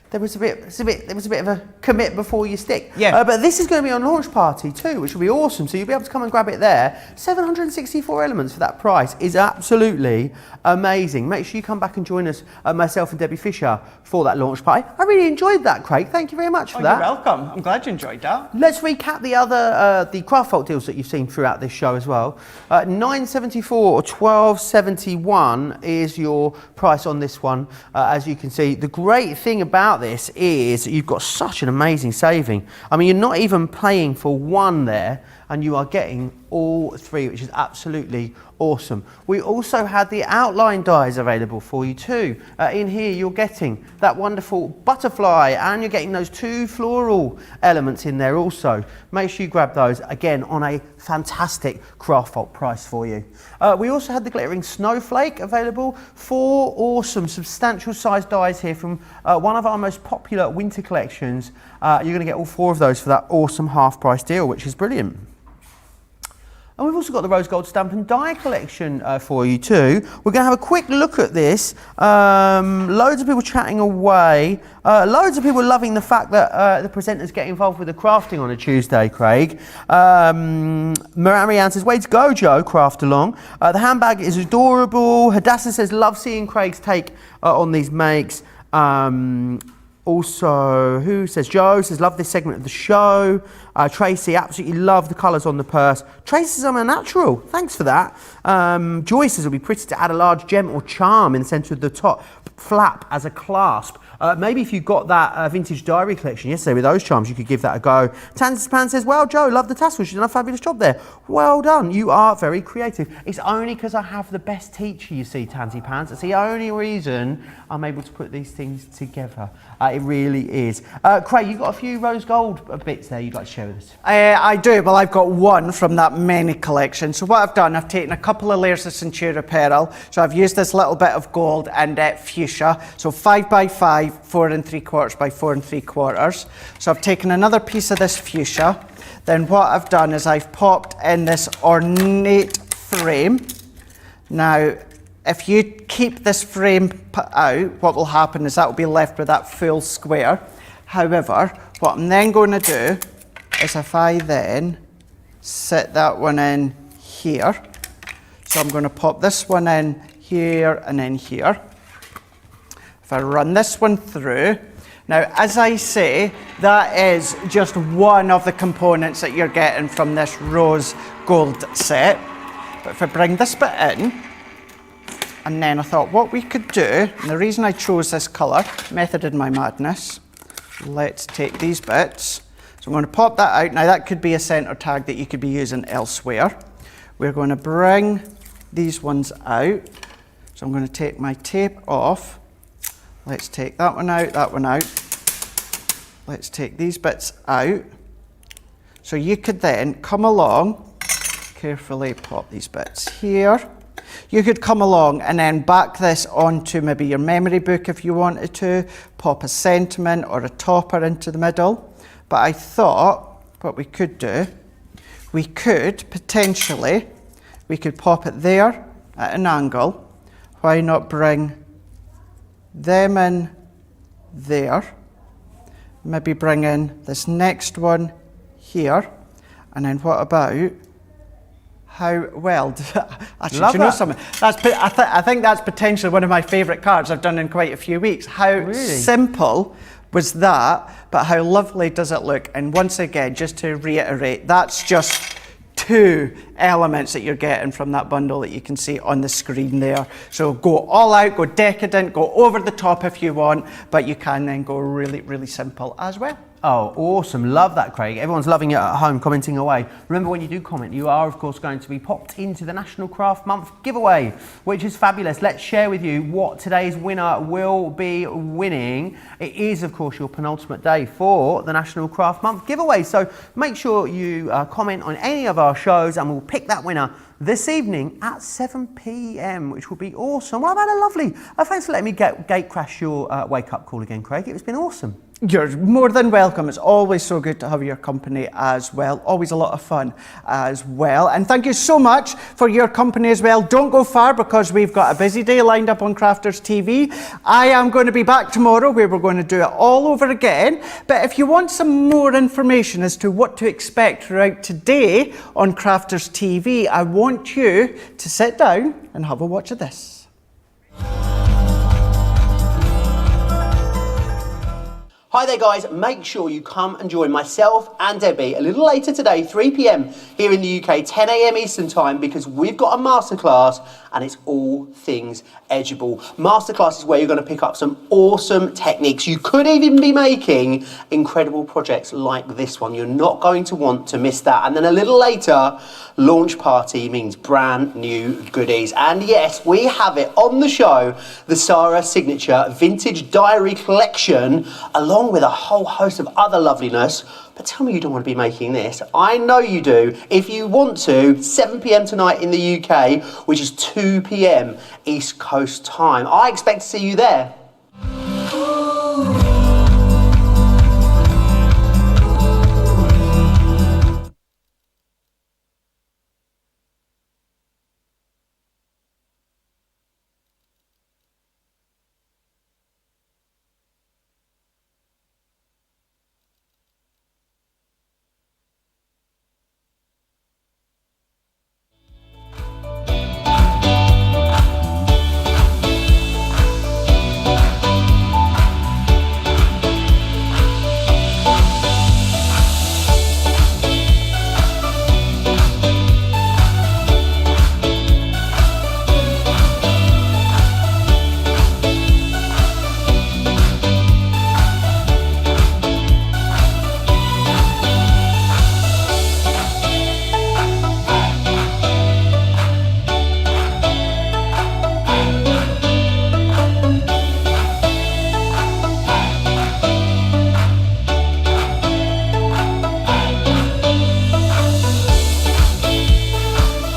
there was a bit of a commit before you stick. Yeah. But this is going to be on launch party too, which will be awesome. So you'll be able to come and grab it there. 764 elements for that price is absolutely amazing. Make sure you come back and join us, myself and Debbie Fisher, for that launch party. I really enjoyed that, Craig. Thank you very much for that. You're welcome. I'm glad you enjoyed that. Let's recap the other the craft fault deals that you've seen throughout this show as well. 974 or 1271 is your price on this one. As you can see, the great thing about this is you've got such an amazing saving. I mean, you're not even paying for one there, and you are getting all three, which is absolutely awesome. We also had the outline dies available for you too. In here you're getting that wonderful butterfly, and you're getting those two floral elements in there also. Make sure you grab those, again, on a fantastic craft fault price for you. We also had the glittering Snowflake available. 4 awesome substantial size dies here from one of our most popular winter collections. You're going to get all 4 of those for that awesome half price deal, which is brilliant. And we've also got the Rose Gold Stamp and Die collection for you too. We're going to have a quick look at this. Loads of people chatting away. Loads of people loving the fact that the presenters get involved with the crafting on a Tuesday, Craig. Marianne says, way to go, Joe, craft along. The handbag is adorable. Hadassah says, love seeing Craig's take on these makes. Also, who says? Joe says, love this segment of the show. Tracy, absolutely love the colours on the purse. Tracy says, I'm a natural. Thanks for that. Joy says, it'll be pretty to add a large gem or charm in the centre of the top flap as a clasp Maybe if you got that vintage diary collection yesterday with those charms, you could give that a go. Tanzpan says, well, Joe, love the tassels. She's done a fabulous job there. Well done. You are very creative. It's only because I have the best teacher, you see, Tansy Pants. It's the only reason I'm able to put these things together. It really is. Craig, you've got a few rose gold bits there you'd like to share with us. I do. Well, I've got one from that many collection. So what I've done, I've taken a couple of layers of Centura Pearl. So I've used this little bit of gold and fuchsia. So 5 by 5, 4 3/4 by 4 3/4. So I've taken another piece of this fuchsia. Then what I've done is I've popped in this ornate frame. Now, if you keep this frame out, what will happen is that will be left with that full square. However, what I'm then going to do is if I then set that one in here, so I'm going to pop this one in here and in here. If I run this one through, now as I say, that is just one of the components that you're getting from this rose gold set. But if I bring this bit in, and then I thought what we could do, and the reason I chose this colour, method in my madness, let's take these bits. So I'm going to pop that out. Now that could be a centre tag that you could be using elsewhere. We're going to bring these ones out. So I'm going to take my tape off. Let's take that one out, that one out. Let's take these bits out. So you could then come along, carefully pop these bits here. You could come along and then back this onto maybe your memory book if you wanted to, pop a sentiment or a topper into the middle. But I thought what we could do, we could potentially, we could pop it there at an angle. Why not bring them in there? Maybe bring in this next one here. And then what about how well, actually, Love do you know that. something? I think that's potentially one of my favourite cards I've done in quite a few weeks. How Really? simple was that, but how lovely does it look? And once again, just to reiterate, that's just 2 elements that you're getting from that bundle that you can see on the screen there. So go all out, go decadent, go over the top if you want, but you can then go really, really simple as well. Oh, awesome. Love that, Craig. Everyone's loving it at home, commenting away. Remember, when you do comment, you are, of course, going to be popped into the National Craft Month giveaway, which is fabulous. Let's share with you what today's winner will be winning. It is, of course, your penultimate day for the National Craft Month giveaway. So make sure you comment on any of our shows and we'll pick that winner this evening at 7 p.m, which will be awesome. Well, I've had a lovely... thanks for letting me gate crash your wake-up call again, Craig. It's been awesome. You're more than welcome. It's always so good to have your company as well. Always a lot of fun as well. And thank you so much for your company as well. Don't go far because we've got a busy day lined up on Crafters TV. I am going to be back tomorrow where we're going to do it all over again. But if you want some more information as to what to expect throughout today on Crafters TV, I want you to sit down and have a watch of this. Hi there guys, make sure you come and join myself and Debbie a little later today, 3 p.m. here in the UK, 10 a.m. Eastern time, because we've got a masterclass and it's all things edgeable. Masterclass is where you're going to pick up some awesome techniques. You could even be making incredible projects like this one. You're not going to want to miss that. And then a little later, launch party means brand new goodies. And yes, we have it on the show, the Sarah Signature Vintage Diary Collection, along with a whole host of other loveliness. But tell me you don't want to be making this. I know you do. If you want to, 7 p.m. tonight in the UK, which is 2 p.m. East Coast time. I expect to see you there.